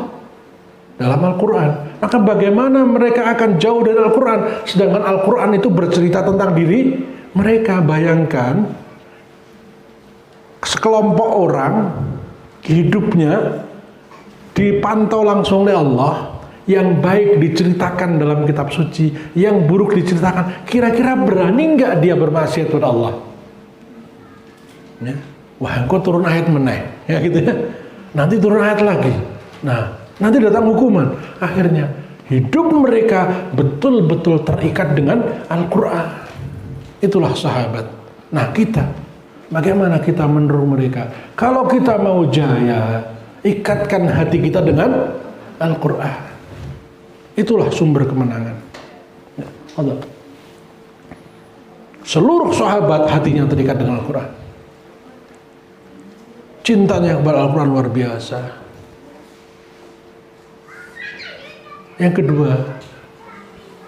dalam Al-Quran. Maka bagaimana mereka akan jauh dari Al-Quran, sedangkan Al-Quran itu bercerita tentang diri mereka. Bayangkan sekelompok orang hidupnya dipantau langsung oleh Allah. Yang baik diceritakan dalam kitab suci, yang buruk diceritakan. Kira-kira berani nggak dia bermaksiat kepada Allah? Ya. Wah, engkau turun ayat meneh, ya gitu ya. Nanti turun ayat lagi. Nah, nanti datang hukuman. Akhirnya hidup mereka betul-betul terikat dengan Al-Quran. Itulah sahabat. Nah, kita, bagaimana kita meniru mereka? Kalau kita mau jaya, ikatkan hati kita dengan Al-Quran. Itulah sumber kemenangan. Allah. Seluruh sahabat hatinya terikat dengan Al-Quran. Cintanya kepada Al-Quran luar biasa. Yang kedua,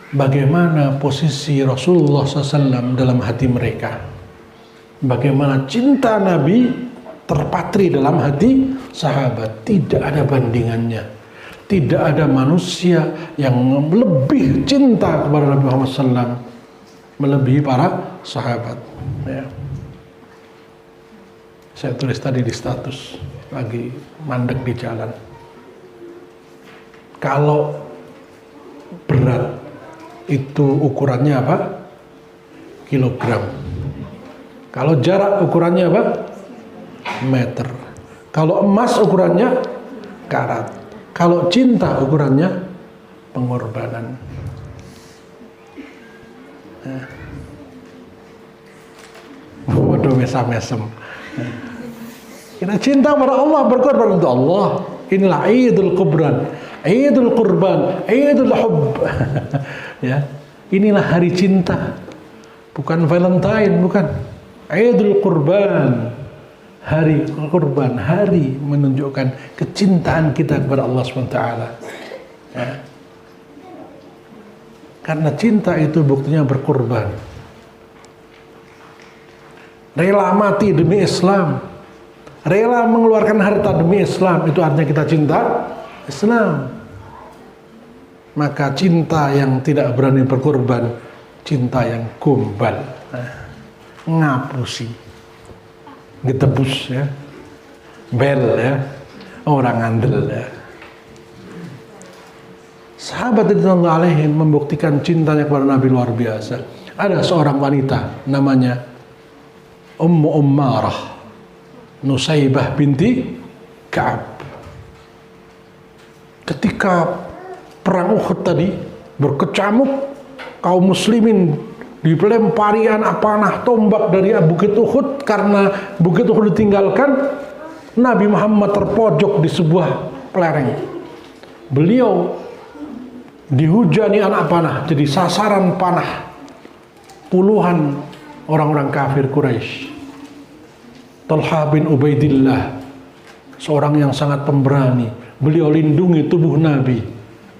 bagaimana posisi Rasulullah SAW dalam hati mereka. Bagaimana cinta Nabi terpatri dalam hati sahabat. Tidak ada bandingannya. Tidak ada manusia yang lebih cinta kepada Nabi Muhammad SAW melebihi para sahabat. Ya. Saya tulis tadi di status, lagi mandek di jalan. Kalau berat itu ukurannya apa? Kilogram. Kalau jarak ukurannya apa? Meter. Kalau emas ukurannya karat. Kalau cinta ukurannya pengorbanan. Waduh, mesam-mesem. Kita cinta pada Allah, berkorban untuk Allah. Inilah Idul Qurban, Idul Qurban, Idul Hubb. Ya, inilah hari cinta, bukan Valentine, bukan. Idul Qurban. Hari kurban, hari menunjukkan kecintaan kita kepada Allah SWT. Ya. Karena cinta itu buktinya berkorban. Rela mati demi Islam, rela mengeluarkan harta demi Islam, itu artinya kita cinta Islam. Maka cinta yang tidak berani berkorban, cinta yang gombal, ngapusi, getebus, ya, bel, ya, orang andel, ya. Sahabat radhiyallahu alaihim membuktikan cintanya kepada Nabi luar biasa. Ada seorang wanita namanya Ummu Ummarah Nusaybah binti Ka'ab. Ketika perang Uhud tadi berkecamuk, kaum muslimin dilempari anak panah tombak dari Bukit Uhud. Karena Bukit Uhud ditinggalkan, Nabi Muhammad terpojok di sebuah lereng. Beliau dihujani anak panah, jadi sasaran panah puluhan orang-orang kafir Quraisy. Talha bin Ubaidillah, seorang yang sangat pemberani, beliau lindungi tubuh Nabi.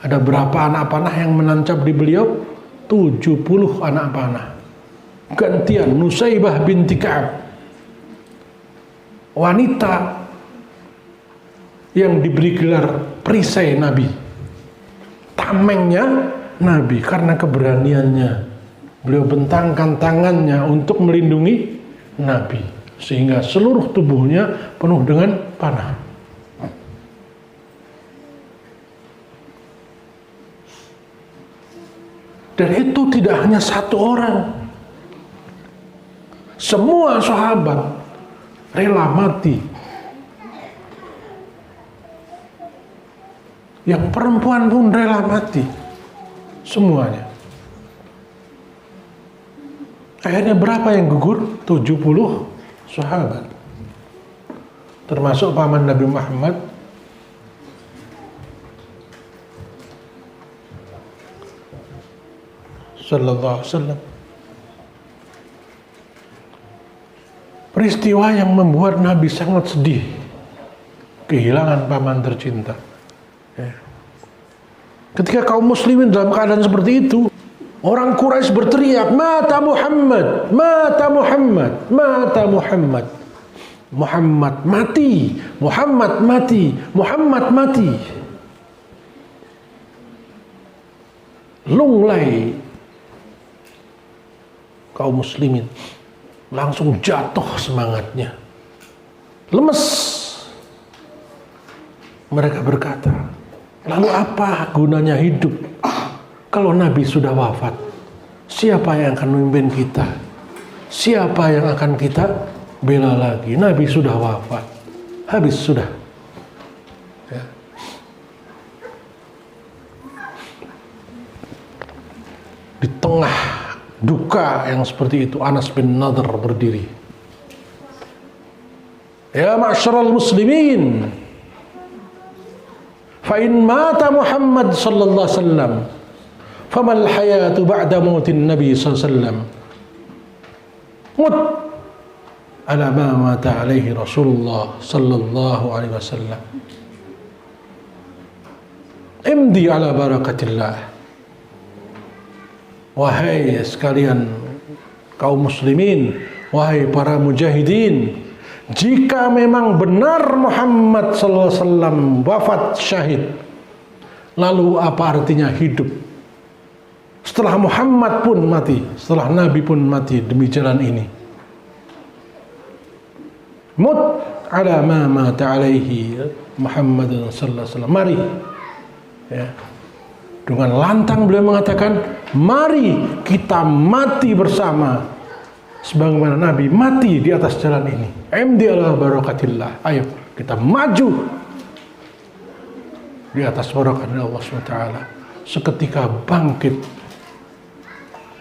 Ada berapa anak panah yang menancap di beliau? 70 anak panah. Gantian Nusaybah binti Ka'ab, wanita yang diberi gelar perisai Nabi, tamengnya Nabi. Karena keberaniannya, beliau bentangkan tangannya untuk melindungi Nabi, sehingga seluruh tubuhnya penuh dengan panah. Dan itu tidak hanya satu orang, semua sahabat rela mati. Yang perempuan pun rela mati, semuanya. Akhirnya berapa yang gugur? 70 sahabat, termasuk paman Nabi Muhammad sallallahu alaihi wasallam. Peristiwa yang membuat Nabi sangat sedih, kehilangan paman tercinta. Ya. Ketika kaum muslimin dalam keadaan seperti itu, orang Quraisy berteriak, "Mata Muhammad, mata Muhammad, mata Muhammad." Muhammad mati, Muhammad mati, Muhammad mati. Lunglai kaum muslimin, langsung jatuh semangatnya, lemes. Mereka berkata, lalu apa gunanya hidup kalau Nabi sudah wafat? Siapa yang akan memimpin kita? Siapa yang akan kita bela lagi? Nabi sudah wafat, habis sudah. Ya. Di tengah duka yang seperti itu, Anas bin Nadhr berdiri. Ya ma'syaral muslimin, fa in mata Muhammad sallallahu alaihi wasallam, famal hayatu ba'da mautin Nabi sallallahu alaihi wasallam. Mut ala ma mata alaihi Rasulullah sallallahu alaihi wasallam. Imdi ala barakatillah. Wahai sekalian kaum muslimin, wahai para mujahidin, jika memang benar Muhammad sallallahu alaihi wasallam wafat syahid, lalu apa artinya hidup? Setelah Muhammad pun mati, setelah Nabi pun mati demi jalan ini. Mut ala ma mata alaihi Muhammad sallallahu alaihi wasallam. Mari, ya. Dengan lantang beliau mengatakan, mari kita mati bersama sebagaimana Nabi mati di atas jalan ini. Imdi ala barakatillah. Ayo kita maju di atas barakatillah Allah SWT. Seketika bangkit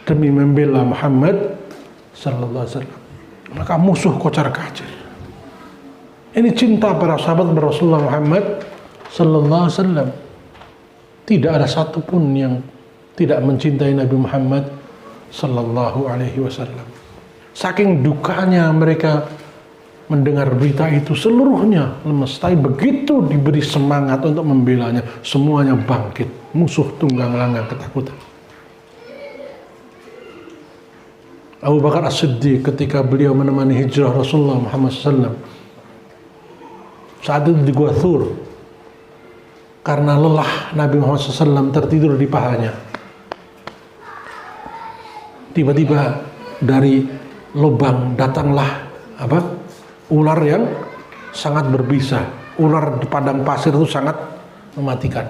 demi membela Muhammad sallallahu alaihi wasallam. Maka musuh kocar kacir. Ini cinta para sahabat Rasulullah Muhammad sallallahu alaihi wasallam. Tidak ada satupun yang tidak mencintai Nabi Muhammad sallallahu alaihi wasallam. Saking dukanya mereka mendengar berita itu, seluruhnya lemes. Tapi begitu diberi semangat untuk membelanya, semuanya bangkit. Musuh tunggang langgang ketakutan. Abu Bakar As-Siddiq ketika beliau menemani hijrah Rasulullah Muhammad SAW, saat itu di Gua Thur, karena lelah Nabi Muhammad SAW tertidur di pahanya. Tiba-tiba dari lubang datanglah ular yang sangat berbisa. Ular di padang pasir itu sangat mematikan.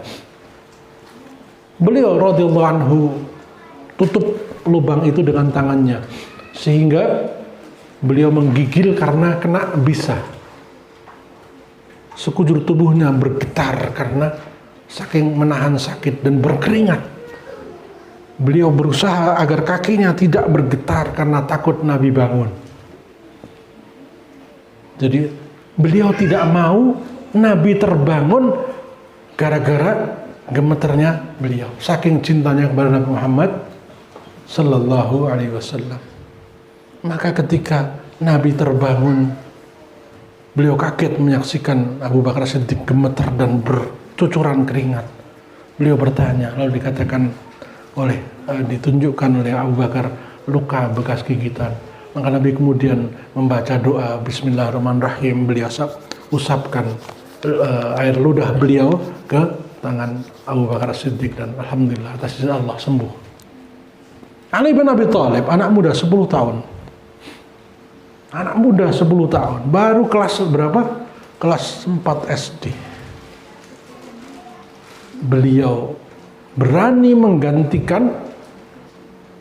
Beliau radhiyallahu anhu tutup lubang itu dengan tangannya, sehingga beliau menggigil karena kena bisa. Sekujur tubuhnya bergetar karena saking menahan sakit dan berkeringat. Beliau berusaha agar kakinya tidak bergetar karena takut Nabi bangun. Jadi beliau tidak mau Nabi terbangun gara-gara gemeternya beliau. Saking cintanya kepada Nabi Muhammad sallallahu alaihi wasallam. Maka ketika Nabi terbangun, beliau kaget menyaksikan Abu Bakar Siddiq gemetar dan bercucuran keringat. Beliau bertanya, lalu ditunjukkan oleh Abu Bakar luka bekas gigitan. Maka Nabi kemudian membaca doa Bismillahirrahmanirrahim. Beliau usapkan air ludah beliau ke tangan Abu Bakar Siddiq dan alhamdulillah atas izin Allah sembuh. Ali bin Abi Thalib, anak muda 10 tahun. Anak muda 10 tahun, baru kelas berapa? Kelas 4 SD. Beliau berani menggantikan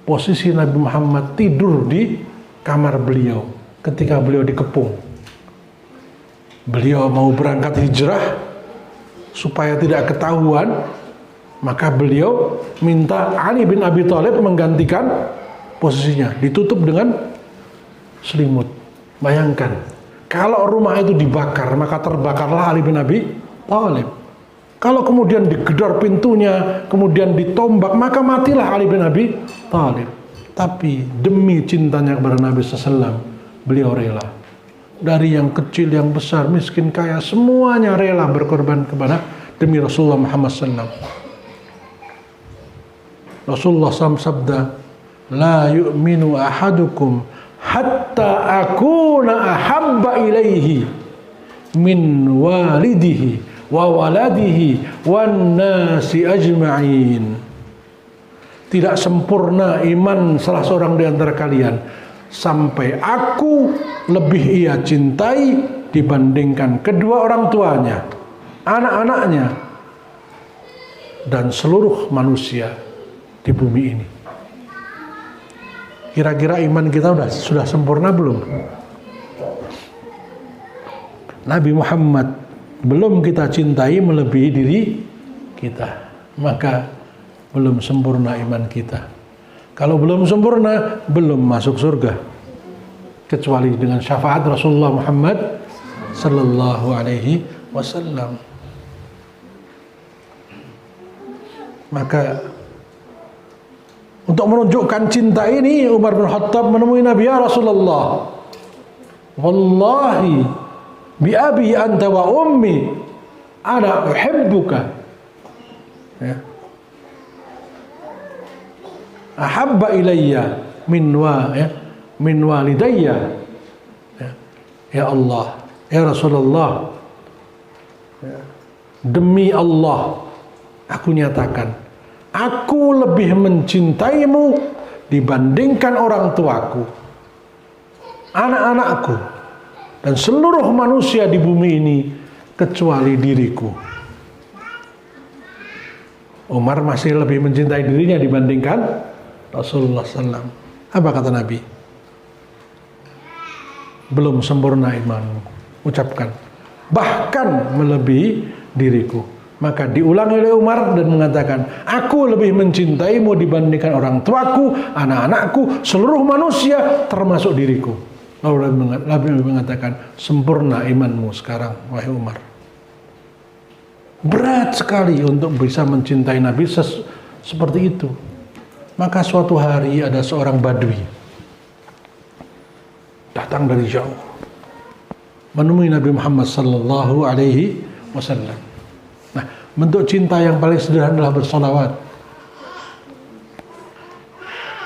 posisi Nabi Muhammad, tidur di kamar beliau ketika beliau dikepung. Beliau mau berangkat hijrah supaya tidak ketahuan, maka beliau minta Ali bin Abi Thalib menggantikan posisinya, ditutup dengan selimut. Bayangkan, kalau rumah itu dibakar, maka terbakarlah Ali bin Abi Thalib. Kalau kemudian digedor pintunya, kemudian ditombak, maka matilah Ali bin Abi Thalib. Tapi demi cintanya kepada Nabi SAW, beliau rela. Dari yang kecil, yang besar, miskin, kaya, semuanya rela berkorban kepada demi Rasulullah Muhammad SAW. Rasulullah SAW sabda, la yu'minu ahadukum hatta akuna ahabba ilaihi min walidihi wa waladihi wan nasi ajma'in. Tidak sempurna iman salah seorang di antara kalian sampai aku lebih ia cintai dibandingkan kedua orang tuanya, anak-anaknya, dan seluruh manusia di bumi ini. Kira-kira iman kita sudah sempurna belum? Nabi Muhammad belum kita cintai melebihi diri kita, maka belum sempurna iman kita. Kalau belum sempurna, belum masuk surga, kecuali dengan syafaat Rasulullah Muhammad sallallahu alaihi wasallam. Maka untuk menunjukkan cinta ini, Umar bin Khattab menemui Nabi, ya Rasulullah, wallahi bi abi anta wa ummi ana uhibbuka, ya, ahabba ilayya min walidayya, ya Allah, ya Rasulullah, ya, demi Allah aku nyatakan aku lebih mencintaimu dibandingkan orang tuaku, anak-anakku, dan seluruh manusia di bumi ini kecuali diriku. Umar masih lebih mencintai dirinya dibandingkan Rasulullah SAW. Apa kata Nabi? Belum sempurna imanmu, ucapkan, bahkan melebihi diriku. Maka diulangi oleh Umar dan mengatakan, aku lebih mencintaimu dibandingkan orang tuaku, anak-anakku, seluruh manusia termasuk diriku. Lalu Nabi mengatakan, sempurna imanmu sekarang, wahai Umar. Berat sekali untuk bisa mencintai Nabi seperti itu. Maka suatu hari ada seorang badui datang dari jauh menemui Nabi Muhammad sallallahu alaihi wasallam. Nah, bentuk cinta yang paling sederhana adalah bersolawat.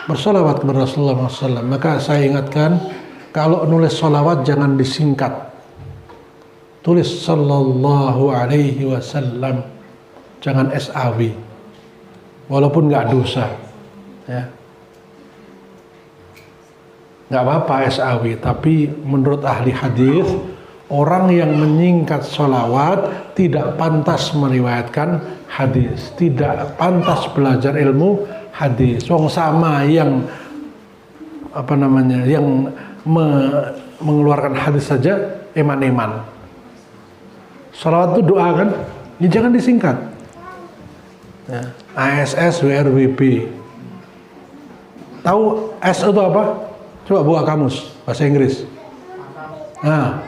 Bersolawat kepada Rasulullah SAW. Maka saya ingatkan, kalau nulis solawat jangan disingkat. Tulis sallallahu alaihi wasallam, jangan SAW. Walaupun nggak dosa, ya. Nggak apa-apa SAW, tapi menurut ahli hadis, orang yang menyingkat sholawat tidak pantas meriwayatkan hadis, tidak pantas belajar ilmu hadis. Wong sama yang yang mengeluarkan hadis saja eman-eman. Sholawat itu doa kan? Ya, jangan disingkat. Ya. ASS WRWB. Tahu S itu apa? Coba buka kamus bahasa Inggris. Nah,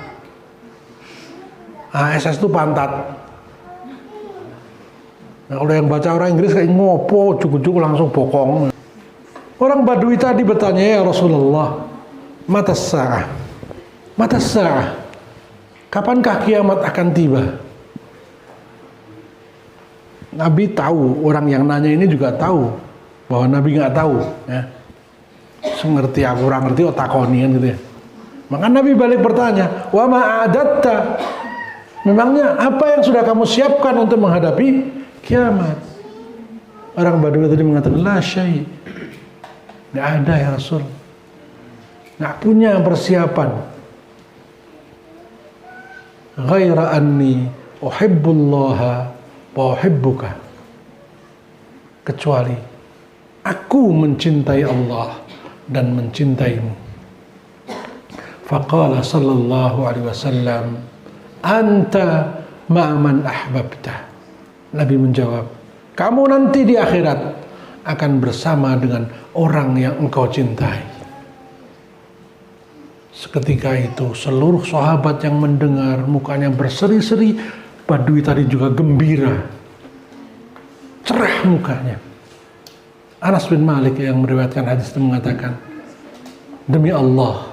ASS itu pantat. Nah, kalau yang baca orang Inggris kayak ngopo, cukup-cukup langsung bokong. Orang Badui tadi bertanya, ya Rasulullah, mata sa'ah, kapankah kiamat akan tiba? Nabi tahu, orang yang nanya ini juga tahu bahwa Nabi nggak tahu, ya. Ngerti aku, kurang ngerti, otakoni kan gitu ya. Maka Nabi balik bertanya, wa ma'adatta, memangnya apa yang sudah kamu siapkan untuk menghadapi kiamat? Orang Badui tadi mengatakan, la syai', nggak ada ya Rasul, nggak punya persiapan. Ghaira anni uhibbullaha wa uhibbuka, kecuali aku mencintai Allah dan mencintaimu. Faqala sallallahu alaihi wasallam, anta ma'aman ahbabta. Nabi menjawab, kamu nanti di akhirat akan bersama dengan orang yang engkau cintai. Seketika itu seluruh sahabat yang mendengar mukanya berseri-seri. Badui tadi juga gembira, cerah mukanya. Anas bin Malik yang meriwayatkan hadis itu mengatakan, demi Allah,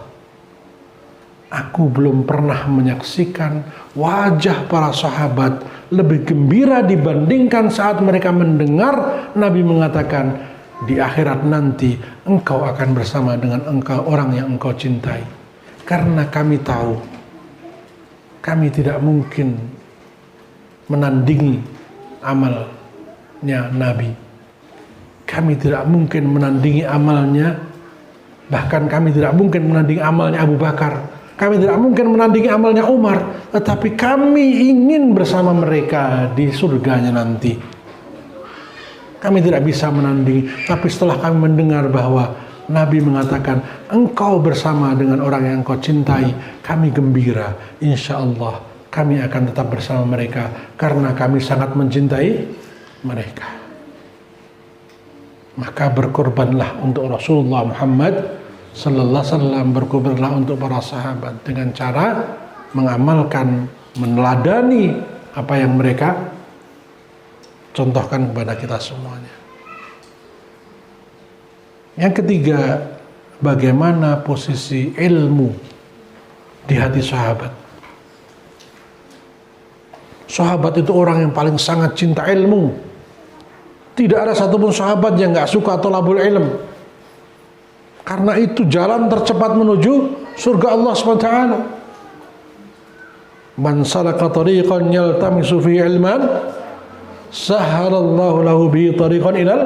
aku belum pernah menyaksikan wajah para sahabat lebih gembira dibandingkan saat mereka mendengar Nabi mengatakan, di akhirat nanti engkau akan bersama dengan orang yang engkau cintai. Karena kami tahu kami tidak mungkin menandingi amalnya Nabi. Kami tidak mungkin menandingi amalnya, bahkan kami tidak mungkin menandingi amalnya Abu Bakar. Kami tidak mungkin menandingi amalnya Umar, tetapi kami ingin bersama mereka di surganya nanti. Kami tidak bisa menandingi, tapi setelah kami mendengar bahwa Nabi mengatakan engkau bersama dengan orang yang engkau cintai, kami gembira. Insya Allah kami akan tetap bersama mereka karena kami sangat mencintai mereka. Maka berkorbanlah untuk Rasulullah Muhammad sallallahu alaihi wasallam, berkorbanlah untuk para sahabat dengan cara mengamalkan, meneladani apa yang mereka contohkan kepada kita semuanya. Yang ketiga, bagaimana posisi ilmu di hati sahabat. Sahabat itu orang yang paling sangat cinta ilmu. Tidak ada satupun sahabat yang gak suka thalabul ilm. Karena itu jalan tercepat menuju surga Allah SWT. Man salaka tariqan yaltamisu fi ilman sahhalallahu lahu bihi tariqan ilal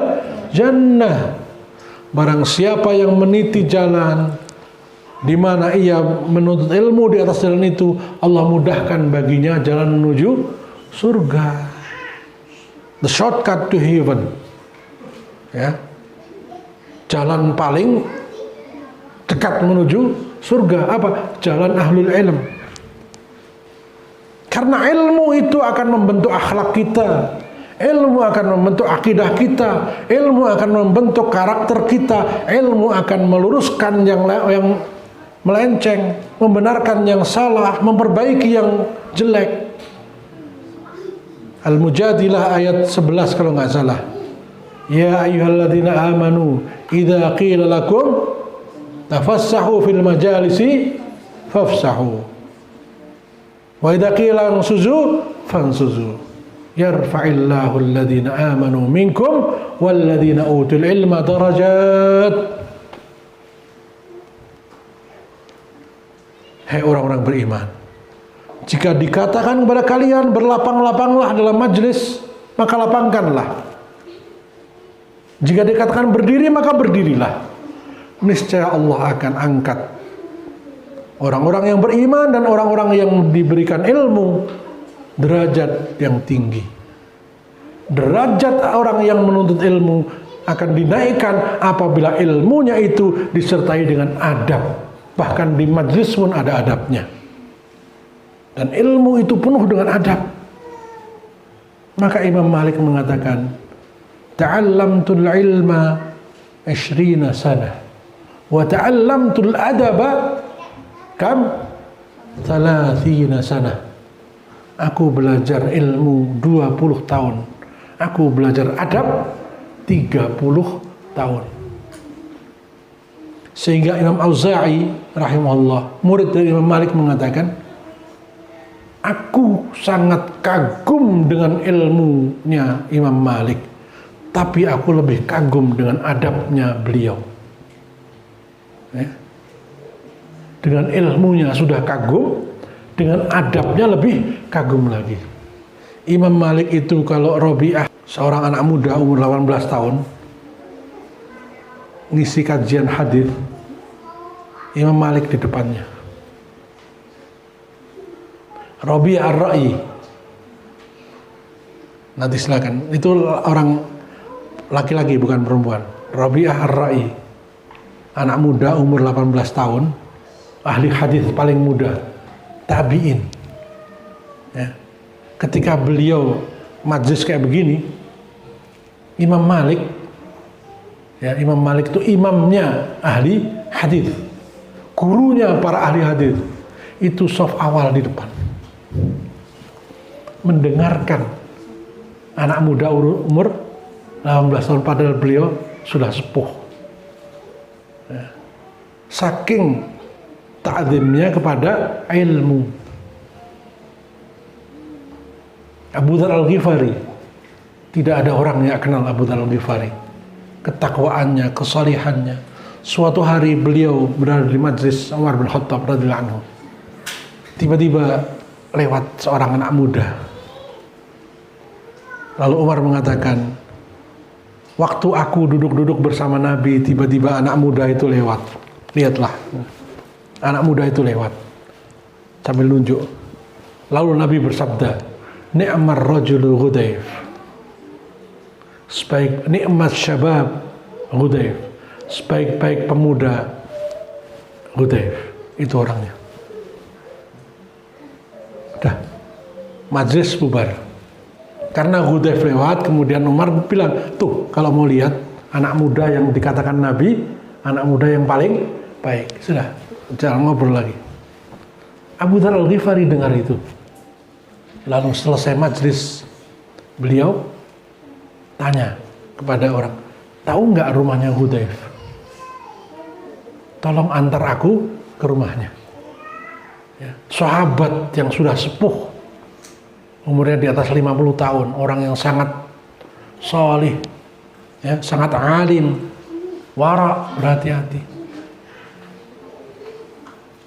jannah. Barang siapa yang meniti jalan di mana ia menuntut ilmu, di atas jalan itu Allah mudahkan baginya jalan menuju surga. The shortcut to heaven. Ya. Jalan paling dekat menuju surga apa? Jalan ahlul ilm. Karena ilmu itu akan membentuk akhlak kita. Ilmu akan membentuk akidah kita, ilmu akan membentuk karakter kita, ilmu akan meluruskan yang melenceng, membenarkan yang salah, memperbaiki yang jelek. Al-Mujadilah ayat 11 kalau nggak salah. Ya ayyuhalladzina amanu idza qila lakum tafassahu fil majalisi fafsahu wa idza qila ansuzu fansuzu. Yarfa'illahu alladhina amanu minkum walladhina utul ilma darajat. Hai orang-orang beriman, jika dikatakan kepada kalian berlapang-lapanglah dalam majlis, maka lapangkanlah. Jika dikatakan berdiri, maka berdirilah. Niscaya Allah akan angkat orang-orang yang beriman dan orang-orang yang diberikan ilmu derajat yang tinggi. Derajat orang yang menuntut ilmu akan dinaikkan apabila ilmunya itu disertai dengan adab. Bahkan di majlis pun ada adabnya. Dan ilmu itu penuh dengan adab. Maka Imam Malik mengatakan, ta'allamtul ilma 20 sana wa ta'allamtul adaba kam 30 sana. Aku belajar ilmu 20 tahun. Aku belajar adab 30 tahun. Sehingga Imam Auza'i rahimahullah, murid dari Imam Malik, mengatakan, aku sangat kagum dengan ilmunya Imam Malik, tapi aku lebih kagum dengan adabnya beliau. Ya. Dengan ilmunya sudah kagum, dengan adabnya lebih kagum lagi. Imam Malik itu kalau Rabi'ah, seorang anak muda umur 18 tahun, ngisi kajian hadis, Imam Malik di depannya. Rabi'ah Ar-Ra'i, nanti silakan, itu orang laki-laki bukan perempuan. Rabi'ah Ar-Ra'i, anak muda umur 18 tahun, ahli hadis paling muda, tabi'in. Ya. Ketika beliau majlis kayak begini, Imam Malik, ya, Imam Malik itu imamnya ahli hadis, gurunya para ahli hadis, itu saf awal di depan, mendengarkan anak muda umur 18 tahun, padahal beliau sudah sepuh. Ya. Saking ta'zimnya kepada ilmu. Abu Dzar Al-Ghifari, tidak ada orang yang kenal Abu Dzar Al-Ghifari. ketakwaannya, kesalihannya. Suatu hari beliau berada di majlis Umar bin Khattab radhiyallahu anhu. Tiba-tiba lewat seorang anak muda. Lalu Umar mengatakan, waktu aku duduk-duduk bersama Nabi, tiba-tiba anak muda itu lewat. Lihatlah, anak muda itu lewat. Sambil nunjuk. Lalu Nabi bersabda, ni'mar rajulu Hudayf. Nikmat syabab Hudayf. Sebaik-baik pemuda Hudayf. Itu orangnya. Udah, majlis bubar. Karena Hudayf lewat, kemudian Umar bilang, tuh kalau mau lihat anak muda yang dikatakan Nabi, anak muda yang paling baik. Sudah, jangan ngobrol lagi. Abu Dzar Al-Ghifari dengar itu. Lalu selesai majlis, beliau tanya kepada orang, tahu nggak rumahnya Hudayf? Tolong antar aku ke rumahnya. Ya, sahabat yang sudah sepuh, umurnya di atas 50 tahun, orang yang sangat solih, ya, sangat alim, wara, berhati-hati.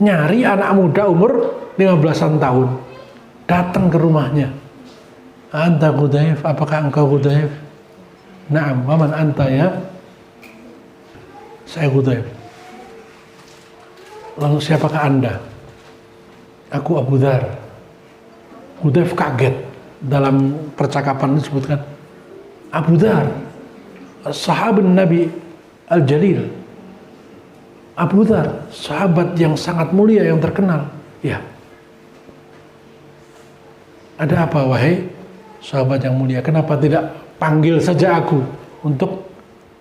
Nyari anak muda umur 15-an tahun, datang ke rumahnya. Anta Hudayf, apakah engkau Hudayf? Naam, waman anta ya? Saya Hudayf. Lalu siapakah Anda? Aku Abu Dzar. Hudayf kaget. Dalam percakapan disebutkan Abu Dzar, sahabat Nabi Al-Jalil. Abu Dzar, sahabat yang sangat mulia, yang terkenal. Ya. Ada apa wahai sahabat yang mulia? Kenapa tidak panggil saja aku untuk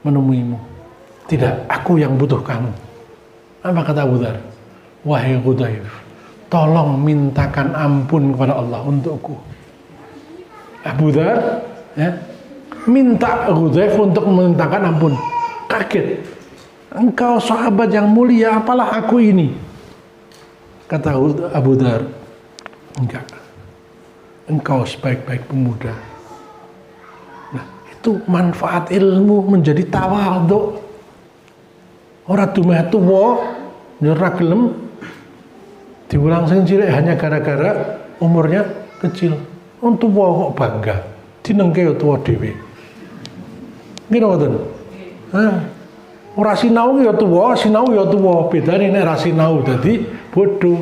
menemuimu? Tidak, aku yang butuh kamu. Apa kata Abu Dzar? Wahai Hudayf, tolong mintakan ampun kepada Allah untukku. Abu Dzar ya, minta Hudayf untuk memintakan ampun. Kaget. Engkau sahabat yang mulia, apalah aku ini? Kata Abu Dzar, enggak. Engkau sebaik-baik pemuda. Nah, itu manfaat ilmu menjadi tawadhu. Ora dumeh tuwa nyerah gelem diulang sing cilik hanya gara-gara umurnya kecil. Untuk tuwa kok bangga dinengke tuwa dhewe. Nggih ngoten. Ora sinau ya tuwa, sinau ya tuwa. Bedane nek ra sinau dadi bodoh.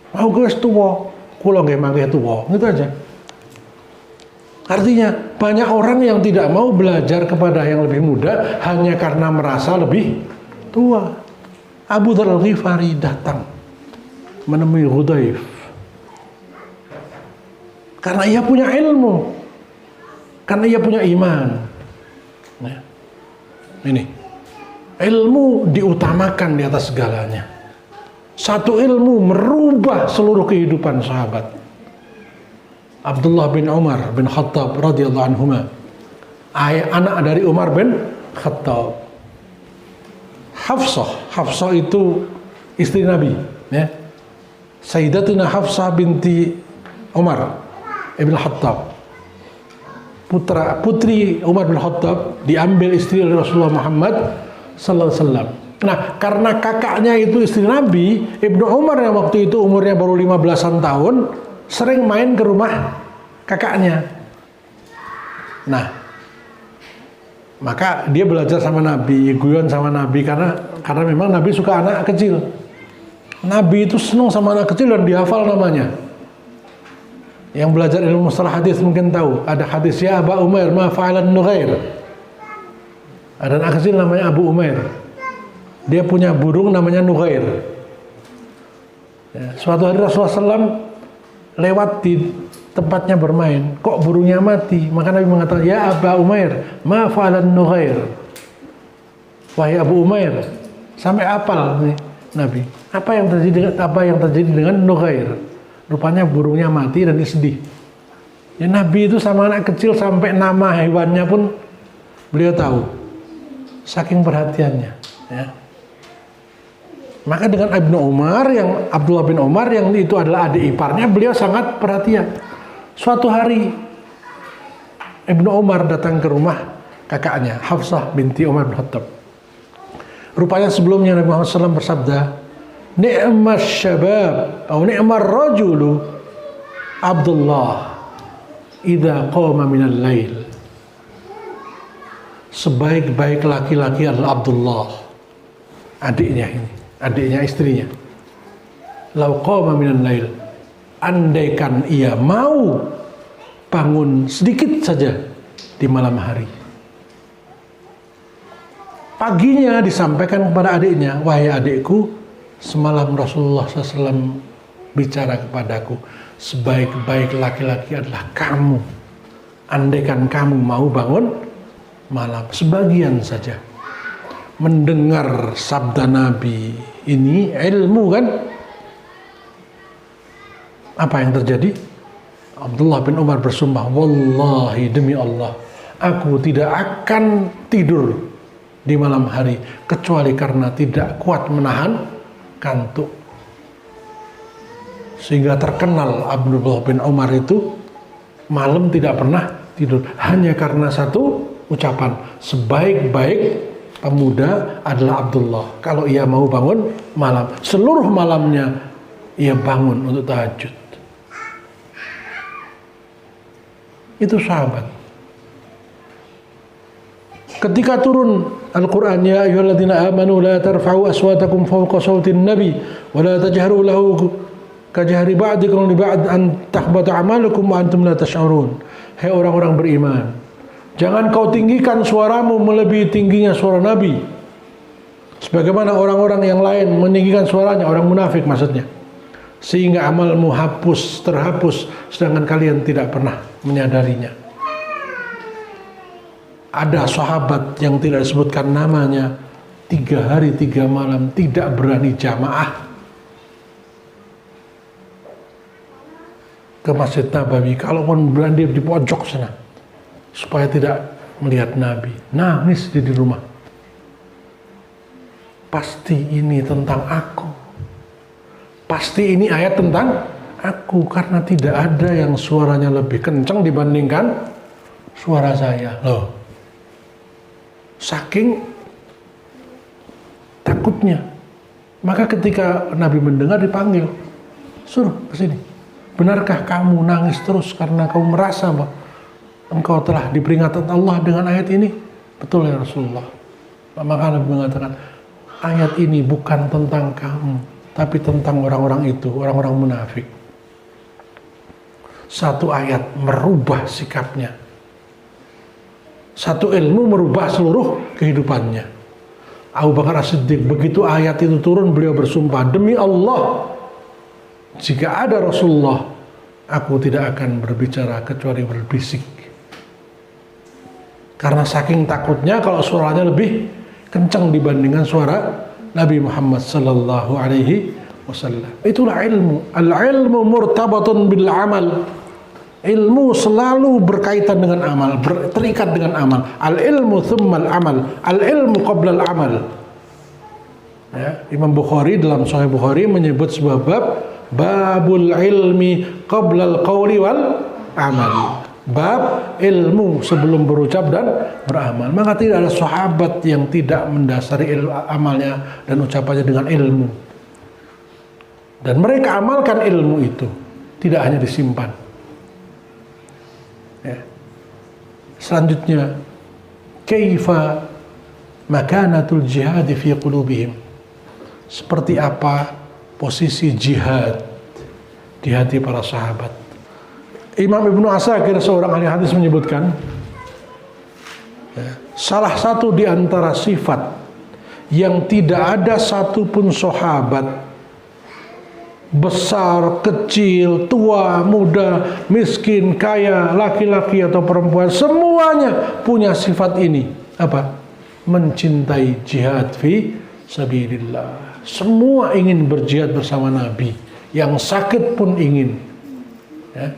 Mau wis tuwa, kula nggih mangke tuwa. Gitu aja. Artinya banyak orang yang tidak mau belajar kepada yang lebih muda hanya karena merasa lebih tua. Abu Dzar Al-Ghifari datang menemui Hudayf karena ia punya ilmu, karena ia punya iman. Nah, ini ilmu diutamakan di atas segalanya. Satu ilmu merubah seluruh kehidupan sahabat. Abdullah bin Umar bin Khattab radhiyallahu anhuma, anak dari Umar bin Khattab. Hafsah itu istri Nabi, ya. Sayyidatuna Hafsah binti Umar ibn Khattab, putri Umar bin Khattab, diambil istri oleh Rasulullah Muhammad sallallahu alaihi wasallam. Nah, karena kakaknya itu istri Nabi, Ibnu Umar yang waktu itu umurnya baru 15-an tahun, sering main ke rumah kakaknya. Nah, maka dia belajar sama Nabi, guyon sama Nabi karena memang Nabi suka anak kecil. Nabi itu senang sama anak kecil dan dihafal namanya. Yang belajar ilmu mustalah hadis mungkin tahu, ada hadis ya Aba Umair ma fa'alan Nughair. Ada anak kecil namanya Abu Umair. Dia punya burung namanya Nughair. Ya, suatu hari Rasulullah SAW lewat di tempatnya bermain, kok burungnya mati? Maka Nabi mengatakan, ya Aba Umair, ma fa'alan Nughair. Wahai Abu Umair, sampai apal nih Nabi. Apa yang terjadi dengan Nughair? Rupanya burungnya mati dan dia sedih. Ya, Nabi itu sama anak kecil sampai nama hewannya pun beliau tahu. Saking perhatiannya. Ya. Maka dengan Ibnu Umar, yang Abdullah bin Umar yang itu adalah adik iparnya, beliau sangat perhatian. Suatu hari Ibnu Umar datang ke rumah kakaknya Hafsah binti Umar bin Khattab. Rupanya sebelumnya Nabi Muhammad SAW bersabda, ni'mas syabab atau ni'mar rajulu Abdullah idza qama minal lail. Sebaik-baik laki-laki adalah Abdullah, adiknya istrinya. Lau qama minal lail, andaikan ia mau bangun sedikit saja di malam hari. Paginya disampaikan kepada adiknya, wahai adikku, semalam Rasulullah SAW bicara kepadaku, sebaik-baik laki-laki adalah kamu. Andaikan kamu mau bangun malam sebagian saja. Mendengar sabda Nabi ini ilmu kan? Apa yang terjadi? Abdullah bin Umar bersumpah, wallahi demi Allah, aku tidak akan tidur di malam hari kecuali karena tidak kuat menahan kantuk. Sehingga terkenal Abdullah bin Umar itu malam tidak pernah tidur hanya karena satu ucapan, sebaik-baik pemuda adalah Abdullah. Kalau ia mau bangun malam, seluruh malamnya ia bangun untuk tahajud. Itu sahabat. Ketika turun Al-Quran, ya ayyuhalladzina amanu la tarfa'u aswatakum fawqa sawtin nabi wa la tajharu lahu kajahri ba'dikum li ba'd an tahbata a'malukum wa antum la tash'urun. Hai orang-orang beriman, jangan kau tinggikan suaramu melebihi tingginya suara Nabi, sebagaimana orang-orang yang lain meninggikan suaranya, orang munafik maksudnya, sehingga amalmu terhapus sedangkan kalian tidak pernah menyadarinya. Ada sahabat yang tidak disebutkan namanya, 3 hari 3 malam tidak berani jamaah ke Masjid Nabawi. Kalaupun berani di pojok sana supaya tidak melihat Nabi, nangis di rumah. Pasti ini tentang aku, pasti ini ayat tentang aku, karena tidak ada yang suaranya lebih kencang dibandingkan suara saya. Loh, saking takutnya. Maka ketika Nabi mendengar, dipanggil, suruh ke sini. Benarkah kamu nangis terus karena kamu merasa bahwa engkau telah diperingatkan Allah dengan ayat ini? Betul ya Rasulullah. Maka Nabi mengatakan, ayat ini bukan tentang kamu, tapi tentang orang-orang itu, orang-orang munafik. Satu ayat merubah sikapnya, satu ilmu merubah seluruh kehidupannya. Abu Bakar As-Siddiq, begitu ayat itu turun, beliau bersumpah, demi Allah, jika ada Rasulullah, aku tidak akan berbicara kecuali berbisik. Karena saking takutnya kalau suaranya lebih kencang dibandingkan suara Nabi Muhammad sallallahu alaihi wasallam. Itulah ilmu. Al-ilmu murtabatun bil amal. Ilmu selalu berkaitan dengan amal, terikat dengan amal. Al-ilmu thummal amal. Al-ilmu qabla al-amal. Ya, Imam Bukhari dalam Sahih Bukhari menyebut sebuah bab, babul ilmi qabla al-qawli wal amal. Bab ilmu sebelum berucap dan beramal. Maka tidak ada sahabat yang tidak mendasari amalnya dan ucapannya dengan ilmu. Dan mereka amalkan ilmu itu, tidak hanya disimpan. Ya. Selanjutnya, kaifa makanatul jihad fi qulubihim. Seperti apa posisi jihad di hati para sahabat. Imam Ibnu Asakir, seorang ahli hadis, menyebutkan, ya, salah satu di antara sifat yang tidak ada satupun sahabat, besar, kecil, tua, muda, miskin, kaya, laki-laki atau perempuan, semuanya punya sifat ini. Apa? Mencintai jihad fi sabilillah. Semua ingin berjihad bersama Nabi. Yang sakit pun ingin, ya.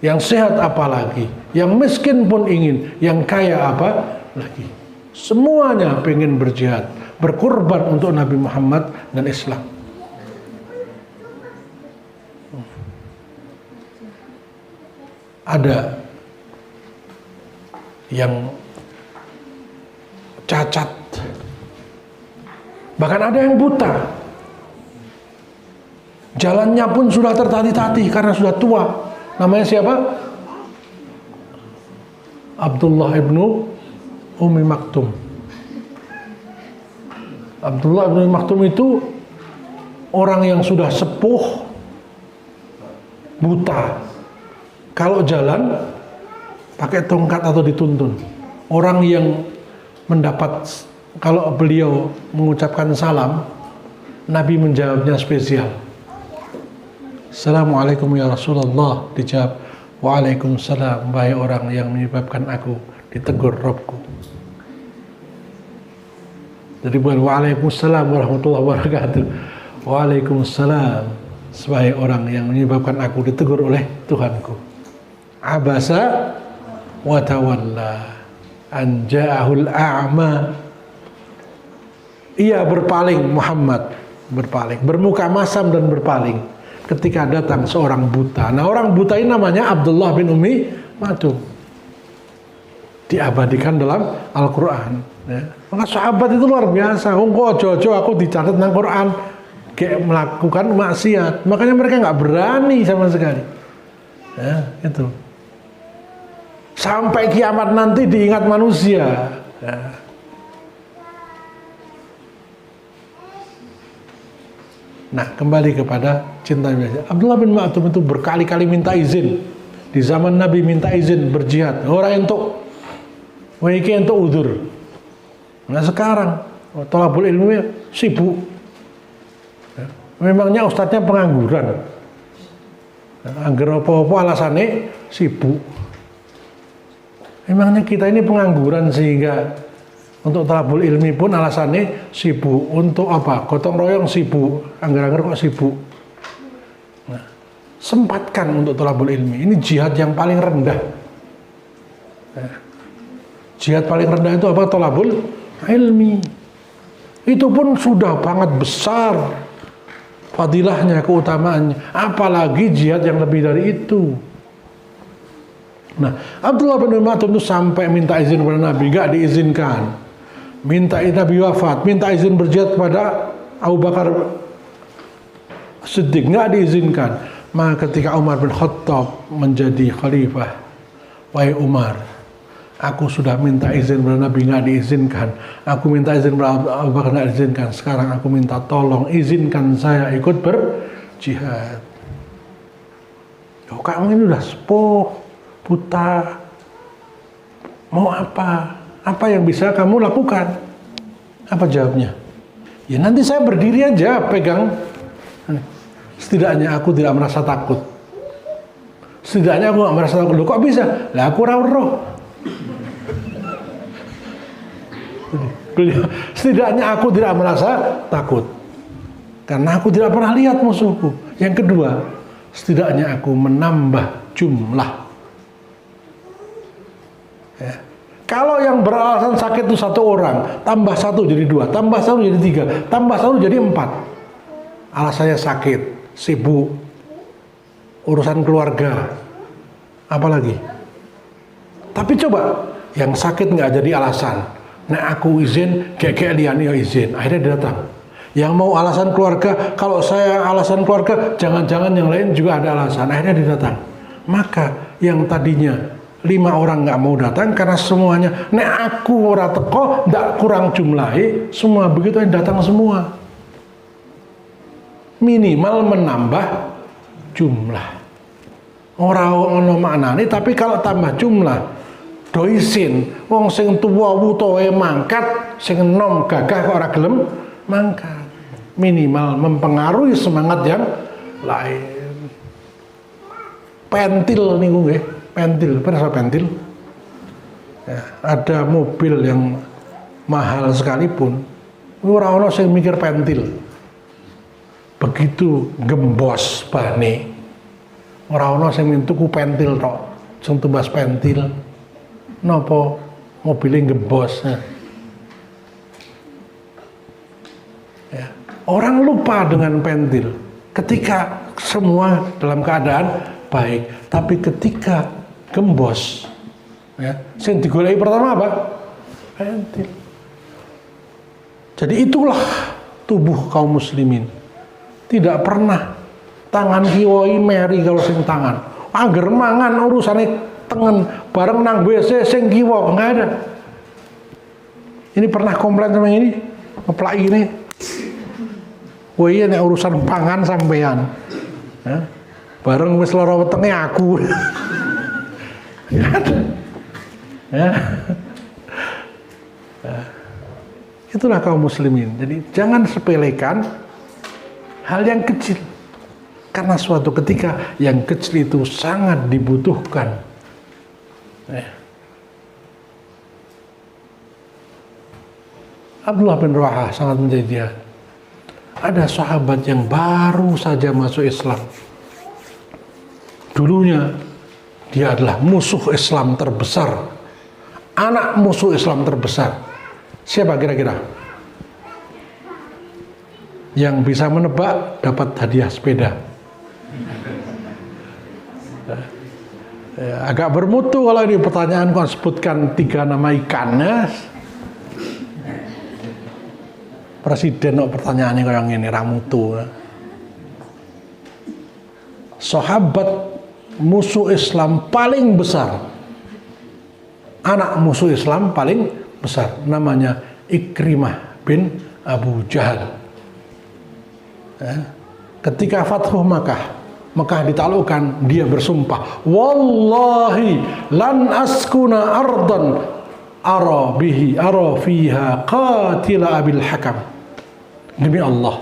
Yang sehat apalagi, yang miskin pun ingin, yang kaya apa lagi. Semuanya pengen berjihad, berkorban untuk Nabi Muhammad dan Islam. Ada yang cacat. Bahkan ada yang buta. Jalannya pun sudah tertatih-tatih karena sudah tua. Namanya siapa? Abdullah ibnu Ummi Maktum. Abdullah ibnu Ummi Maktum itu orang yang sudah sepuh, buta. Kalau jalan pakai tongkat atau dituntun. Orang yang mendapat, kalau beliau mengucapkan salam, Nabi menjawabnya spesial. Assalamualaikum ya Rasulullah. Dijawab, waalaikumsalam, wahai orang yang menyebabkan aku ditegur Robku. Jadi bukan waalaikumsalam warahmatullahi wabarakatuh. Waalaikumsalam, sebagai orang yang menyebabkan aku ditegur oleh Tuhanku. Abasa wa tawalla an ja'ahul a'ma. Ia berpaling, Muhammad berpaling, bermuka masam dan berpaling ketika datang seorang buta. Nah, orang buta ini namanya Abdullah bin Ummi Maktum. Diabadikan dalam Al-Quran. Ya. Maka sahabat itu luar biasa. Jojo aku dicatat dalam Quran kayak melakukan maksiat. Makanya mereka nggak berani sama sekali. Ya, itu. Sampai kiamat nanti diingat manusia. Ya. Nah, kembali kepada cinta Nabi. Abdullah bin Maktum itu berkali-kali minta izin. Di zaman Nabi minta izin berjihad. Orang untuk untuk udzur. Nah, sekarang thalabul ilmi sibuk. Memangnya ustadznya pengangguran. Angger apa-apa alasannya sibuk. Memangnya kita ini pengangguran sehingga untuk thalabul ilmi pun alasannya sibuk. Untuk apa? Gotong royong sibuk. Angger-angger kok sibuk. Nah, sempatkan untuk thalabul ilmi. Ini jihad yang paling rendah. Nah, jihad paling rendah itu apa? Thalabul ilmi. Itu pun sudah sangat besar fadilahnya, keutamaannya. Apalagi jihad yang lebih dari itu. Nah, Abdullah bin Ummi Maktum itu sampai minta izin kepada Nabi, gak diizinkan. Minta Nabi wafat, minta izin berjihad kepada Abu Bakar Siddiq, gak diizinkan. Maka ketika Umar bin Khattab menjadi khalifah, wahai Umar, aku sudah minta izin kepada Nabi, gak diizinkan. Aku minta izin kepada Abu Bakar, gak diizinkan. Sekarang aku minta tolong, izinkan saya ikut berjihad. Oh, kamu ini udah sepuh, buta, mau apa? Apa yang bisa kamu lakukan? Apa jawabnya? Ya nanti saya berdiri aja, pegang. Setidaknya aku tidak merasa takut. Setidaknya aku gak merasa takut. Loh, kok bisa? Lah aku roh. Setidaknya aku tidak merasa takut. Karena aku tidak pernah lihat musuhku. Yang kedua, setidaknya aku menambah jumlah. Ya. Kalau yang beralasan sakit itu satu orang, tambah satu jadi dua, tambah satu jadi tiga, tambah satu jadi empat. Alasannya sakit, sibuk, urusan keluarga, apalagi. Tapi coba, yang sakit nggak jadi alasan. Nah aku izin, kayak lian ya izin. Akhirnya dia datang. Yang mau alasan keluarga, kalau saya alasan keluarga, jangan-jangan yang lain juga ada alasan. Akhirnya dia datang. Maka yang tadinya 5 orang nggak mau datang karena semuanya, nek aku ora teko, ndak kurang jumlahi, semua begitu yang datang semua. Minimal menambah jumlah. Ora ono maknane, tapi kalau tambah jumlah, do isin, wong sing tuwa wutoe mangkat, sing enom gagah kok ora gelem mangkat. Minimal mempengaruhi semangat yang lain. Pentil niku nggih. Pentil, pernah pentil? Ya, ada mobil yang mahal sekalipun, ora ono sing mikir pentil. Begitu gembos bane, ora ono sing tuku pentil tok, sing tumbas pentil. Napa mobilnya gembos? Ya. Orang lupa dengan pentil ketika semua dalam keadaan baik, tapi ketika gembos, ya, sing digoleki pertama apa? Pentil. Jadi itulah tubuh kaum muslimin. Tidak pernah tangan kiwoi meri kalau sing tangan. Angger mangan urusane tengen bareng nang WC sing kiwa enggak ada. Ini pernah komplain sama ini, ngeplak ini. Wah iya nek urusan pangan sampean. Ya. Bareng wis lara wetenge aku. Ya. Itulah kaum muslimin. Jadi jangan sepelekan hal yang kecil. Karena suatu ketika yang kecil itu sangat dibutuhkan. Abdullah bin Rawahah sangat menjadi dia. Ada sahabat yang baru saja masuk Islam. Dulunya dia adalah musuh Islam terbesar. Anak musuh Islam terbesar. Siapa kira-kira? Yang bisa menebak dapat hadiah sepeda. Agak bermutu kalau ini pertanyaan kau sebutkan 3 nama ikannya. Presiden kok pertanyaannya kayak ini ramutu. Sahabat musuh Islam paling besar. Anak musuh Islam paling besar namanya Ikrimah bin Abu Jahal. Ketika Fathu Makkah ditaklukkan, dia bersumpah, wallahi lan askuna ardan ara fiha qatila abil hakam. Demi Allah,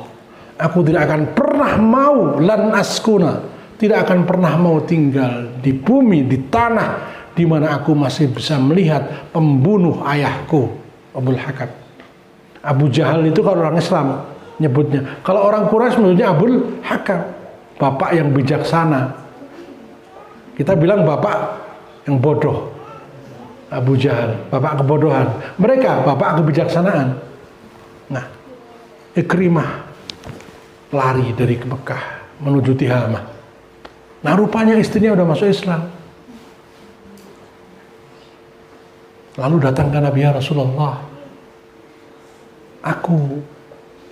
aku tidak akan pernah mau lan askuna, tidak akan pernah mau tinggal di bumi, di tanah di mana aku masih bisa melihat pembunuh ayahku, Abul Hakam. Abu Jahal itu kalau orang Islam nyebutnya, kalau orang Quraisy menyebutnya Abul Hakam, bapak yang bijaksana. Kita bilang bapak yang bodoh, Abu Jahal, bapak kebodohan. Mereka bapak kebijaksanaan. Nah, Ikrimah lari dari Mekah menuju Tihamah. Nah, rupanya istrinya udah masuk Islam. Lalu datang ke Nabi, ya Rasulullah, aku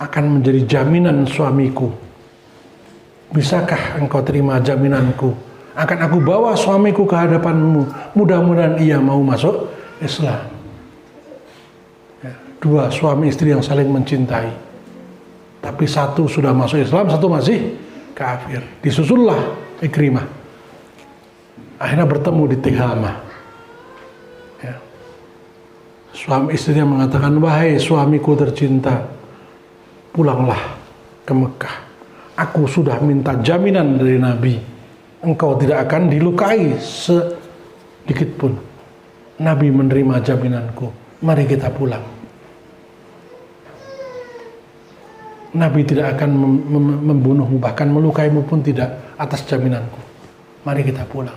akan menjadi jaminan suamiku. Bisakah engkau terima jaminanku? Akan aku bawa suamiku ke hadapanmu. Mudah-mudahan ia mau masuk Islam. Ya, 2 suami istri yang saling mencintai. Tapi satu sudah masuk Islam, satu masih kafir. Disusullah Ikrimah. Akhirnya bertemu di Tihamah. Ya. Suami istrinya mengatakan, wahai suamiku tercinta, pulanglah ke Mekah. Aku sudah minta jaminan dari Nabi, engkau tidak akan dilukai sedikit pun. Nabi menerima jaminanku, mari kita pulang. Nabi tidak akan membunuhmu, bahkan melukaimu pun tidak atas jaminanku. Mari kita pulang.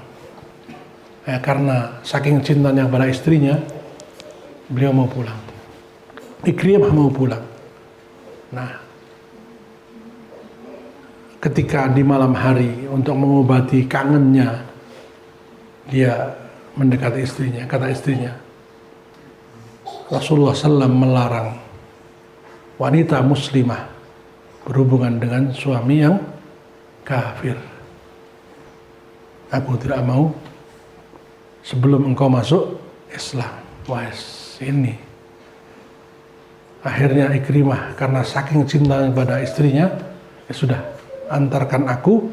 Ya, karena saking cintanya pada istrinya, beliau mau pulang. Ikrimah mau pulang. Nah, ketika di malam hari untuk mengobati kangennya, dia mendekati istrinya. Kata istrinya, Rasulullah SAW melarang wanita muslimah berhubungan dengan suami yang kafir. Aku tidak mau sebelum engkau masuk Islam. Wah, ini. Akhirnya Ikrimah karena saking cintanya pada istrinya, ya sudah, antarkan aku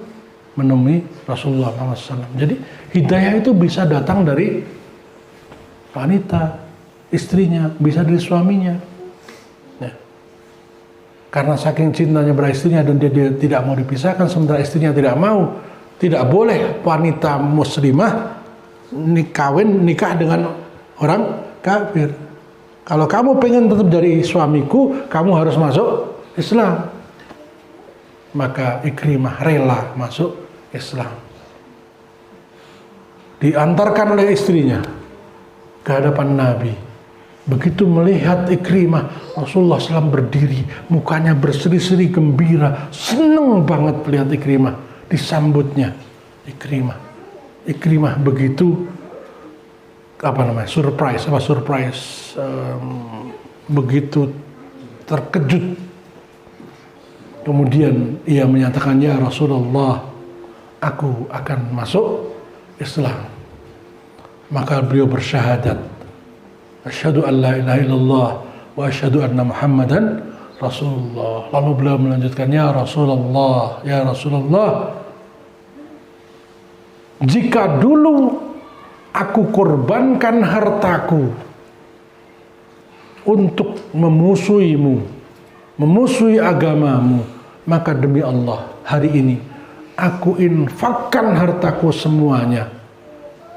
menemui Rasulullah SAW. Jadi hidayah itu bisa datang dari wanita, istrinya, bisa dari suaminya. Ya. Karena saking cintanya pada istrinya dan dia tidak mau dipisahkan, sementara istrinya tidak mau, tidak boleh wanita muslimah nikah dengan orang kafir. Kalau kamu pengen tetap dari suamiku, kamu harus masuk Islam. Maka Ikrimah rela masuk Islam. Diantarkan oleh istrinya ke hadapan Nabi. Begitu melihat Ikrimah, Rasulullah SAW berdiri, mukanya berseri-seri gembira, senang banget melihat Ikrimah. Disambutnya Ikrimah begitu surprise, begitu terkejut. Kemudian ia menyatakan, ya Rasulullah, aku akan masuk Islam. Maka beliau bersyahadat, asyhadu an la ilaha illallah wa asyhadu anna Muhammadan Rasulullah. Lalu beliau melanjutkan, ya Rasulullah, jika dulu aku korbankan hartaku untuk memusuhimu, memusuhi agamamu, maka demi Allah, hari ini aku infakkan hartaku semuanya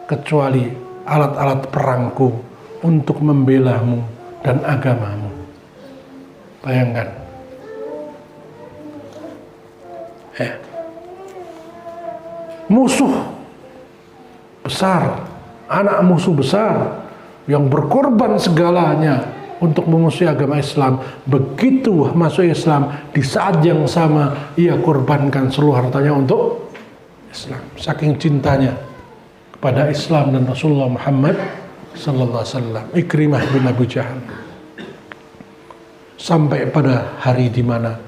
kecuali alat-alat perangku untuk membelamu dan agamamu. Bayangkan, musuh besar, anak musuh besar yang berkorban segalanya untuk memusuhi agama Islam, begitu masuk Islam, di saat yang sama ia korbankan seluruh hartanya untuk Islam. Saking cintanya kepada Islam dan Rasulullah Muhammad sallallahu alaihi wasallam. Ikrimah bin Abu Jahal. Sampai pada hari di mana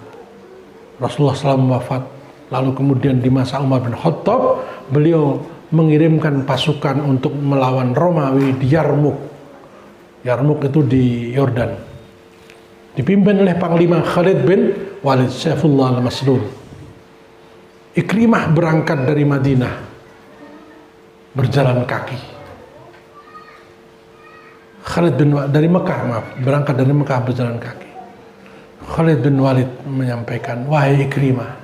Rasulullah SAW wafat, lalu kemudian di masa Umar bin Khattab, beliau mengirimkan pasukan untuk melawan Romawi di Yarmuk. Yarmuk itu di Yordan, dipimpin oleh Panglima Khalid bin Walid Saifullah al-Maslul. Ikrimah berangkat dari Madinah berjalan kaki. Berangkat dari Mekah berjalan kaki. Khalid bin Walid menyampaikan, wahai Ikrimah,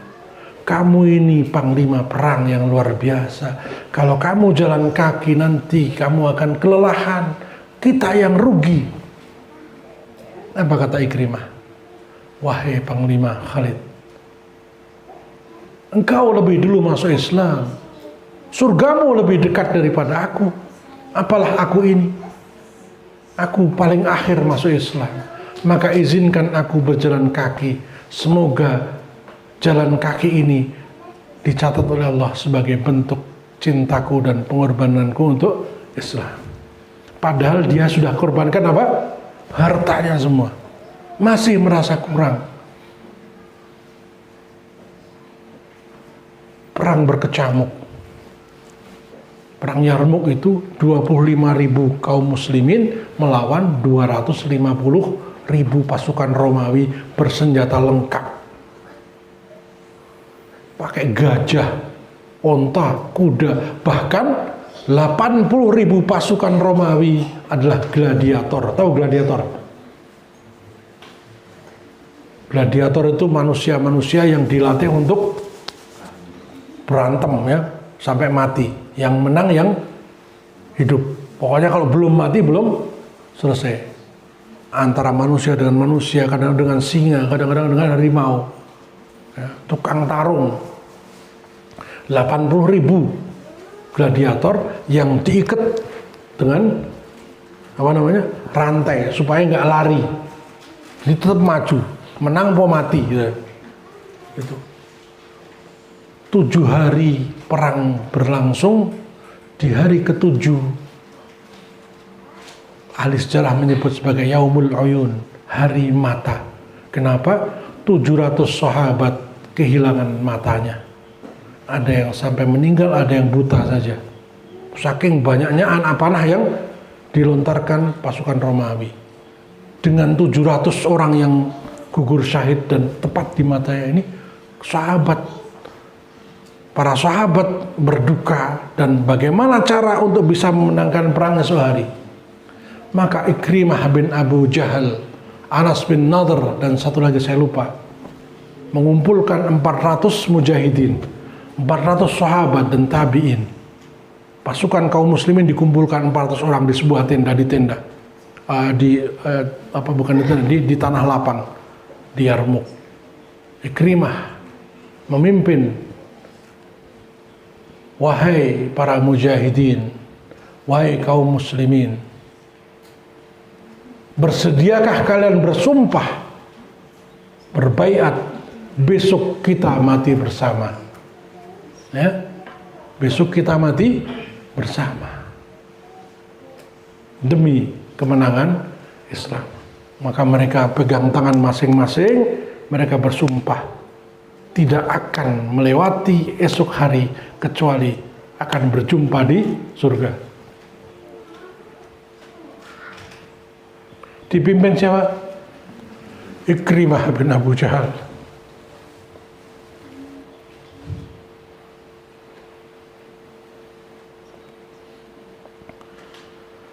kamu ini panglima perang yang luar biasa. Kalau kamu jalan kaki nanti kamu akan kelelahan, kita yang rugi. Apa kata Ikrimah? Wahai Panglima Khalid, engkau lebih dulu masuk Islam, surgamu lebih dekat daripada aku. Apalah aku ini? Aku paling akhir masuk Islam. Maka izinkan aku berjalan kaki. Semoga jalan kaki ini dicatat oleh Allah sebagai bentuk cintaku dan pengorbananku untuk Islam. Padahal dia sudah korbankan apa? Hartanya semua. Masih merasa kurang. Perang berkecamuk. Perang Yarmuk itu 25.000 kaum muslimin melawan 250.000 pasukan Romawi bersenjata lengkap. Pakai gajah, onta, kuda, bahkan 80.000 pasukan Romawi adalah gladiator. Tahu gladiator? Gladiator itu manusia-manusia yang dilatih untuk berantem ya, sampai mati. Yang menang yang hidup. Pokoknya kalau belum mati belum selesai. Antara manusia dengan manusia, kadang dengan singa, kadang-kadang dengan harimau. Ya, tukang tarung. 80.000 gladiator yang diikat dengan rantai supaya nggak lari. Jadi tetap maju, menang atau mati gitu. Gitu. 7 hari perang berlangsung. Di hari ke-7 ahli sejarah menyebut sebagai Yaumul Uyun, hari mata. Kenapa? 700 sahabat kehilangan matanya. Ada yang sampai meninggal, ada yang buta saja. Saking banyaknya anak panah yang dilontarkan pasukan Romawi. Dengan 700 orang yang gugur syahid dan tepat di matanya ini, para sahabat berduka dan bagaimana cara untuk bisa memenangkan perang esok hari. Maka Ikrimah bin Abu Jahal, Anas bin Nadhr, dan satu lagi saya lupa, mengumpulkan 400 mujahidin, 400 sahabat dan tabi'in. Pasukan kaum muslimin dikumpulkan 400 orang di sebuah tenda, di tanah lapang di Yarmuk. Ikrimah memimpin, wahai para mujahidin, wahai kaum muslimin, bersediakah kalian bersumpah, berbaiat, besok kita mati bersama? Ya, besok kita mati bersama demi kemenangan Islam. Maka mereka pegang tangan masing-masing, mereka bersumpah tidak akan melewati esok hari kecuali akan berjumpa di surga. Dipimpin siapa? Ikrimah bin Abu Jahal.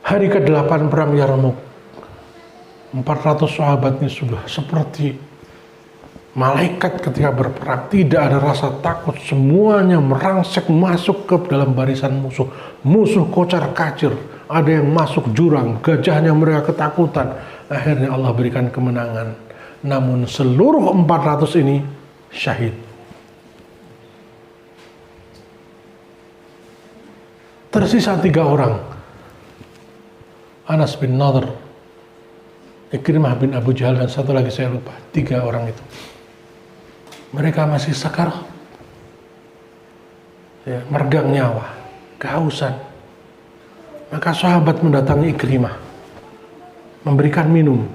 Hari ke-8 perang Yarmuk, 400 sahabat ini sudah seperti malaikat ketika berperang. Tidak ada rasa takut, semuanya merangsek masuk ke dalam barisan musuh. Musuh kocar kacir, ada yang masuk jurang, gajahnya mereka ketakutan. Akhirnya Allah berikan kemenangan. Namun seluruh 400 ini syahid. Tersisa 3 orang. Anas bin Nadhr, Ikrimah bin Abu Jahal, dan satu lagi saya lupa. 3 orang itu. Mereka masih sakar, ya, meregang nyawa, kehausan. Maka sahabat mendatangi Ikrimah, memberikan minum.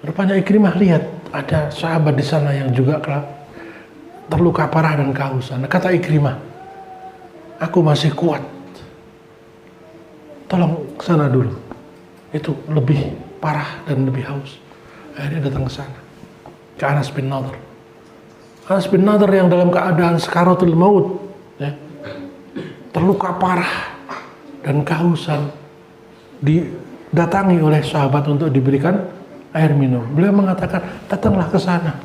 Rupanya Ikrimah lihat ada sahabat di sana yang juga terluka parah dan kehausan. Kata Ikrimah, aku masih kuat, tolong ke sana dulu. Itu lebih parah dan lebih haus. Akhirnya datang ke sana, ke Anas bin Nadhr. Anas bin Nadhr yang dalam keadaan sakaratul maut, ya, terluka parah dan kehausan, didatangi oleh sahabat untuk diberikan air minum. Beliau mengatakan, datanglah ke sana,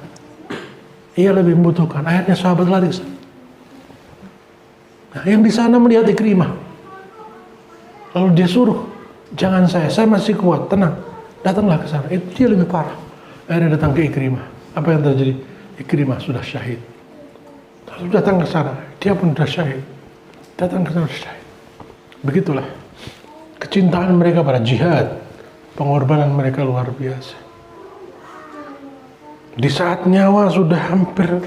ia lebih membutuhkan. Akhirnya sahabat lari ke sana. Nah, yang di sana melihat Ikrimah, lalu dia suruh, jangan saya masih kuat, tenang, datanglah ke sana. Itu dia lebih parah. Akhirnya datang ke Ikrimah. Apa yang terjadi? Ikrimah sudah syahid. Lalu datang ke sana, dia pun sudah syahid. Datang ke sana sudah syahid. Begitulah kecintaan mereka pada jihad, pengorbanan mereka luar biasa. Di saat nyawa sudah hampir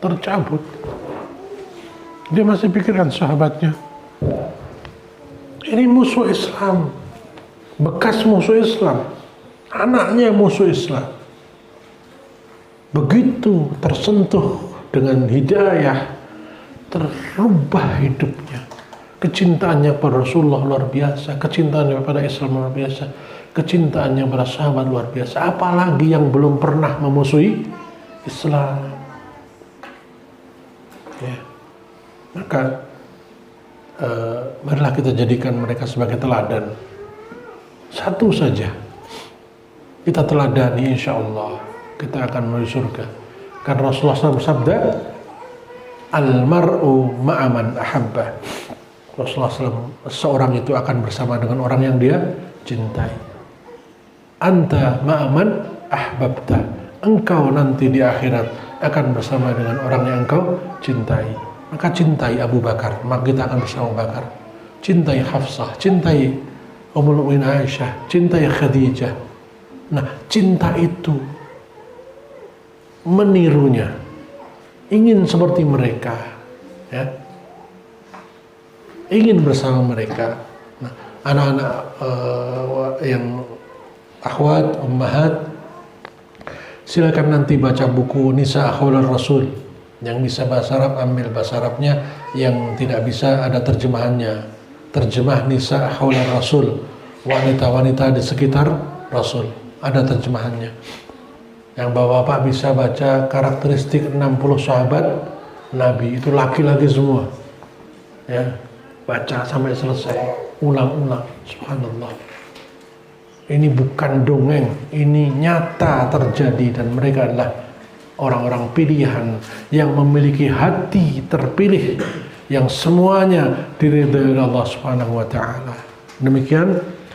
tercabut, dia masih pikirkan sahabatnya. Ini musuh Islam, bekas musuh Islam, anaknya musuh Islam. Begitu tersentuh dengan hidayah, terubah hidupnya. Kecintaannya pada Rasulullah luar biasa, kecintaannya pada Islam luar biasa, kecintaannya pada sahabat luar biasa. Apalagi yang belum pernah memusuhi Islam. Ya. Maka marilah kita jadikan mereka sebagai teladan. Satu saja kita teladani, insya Allah kita akan menuju surga. Karena Rasulullah SAW bersabda, Al-mar'u ma'aman ahabba. Rasulullah SAW, seorang itu akan bersama dengan orang yang dia cintai. Anta ma'aman ahbabta. Engkau nanti di akhirat akan bersama dengan orang yang engkau cintai. Maka cintai Abu Bakar, maka kita akan bersama Abu Bakar. Cintai Hafsah, cintai Ummul Mukminin Aisyah, cintai Khadijah. Nah, cinta itu menirunya, ingin seperti mereka, ya, ingin bersama mereka. Nah, anak-anak yang akhwat, ummahat, silakan nanti baca buku Nisa Akhwalar Rasul. Yang bisa bahasa Arab ambil bahasa Arabnya, yang tidak bisa ada terjemahannya. Terjemah Nisa Akhwalar Rasul, wanita-wanita di sekitar Rasul, ada terjemahannya. Yang bapak-bapak bisa baca karakteristik 60 sahabat Nabi, itu laki-laki semua, ya, baca sampai selesai, ulang-ulang. Subhanallah, ini bukan dongeng, ini nyata terjadi, dan mereka adalah orang-orang pilihan yang memiliki hati terpilih, yang semuanya diridhai Allah Subhanahu wa taala. Demikian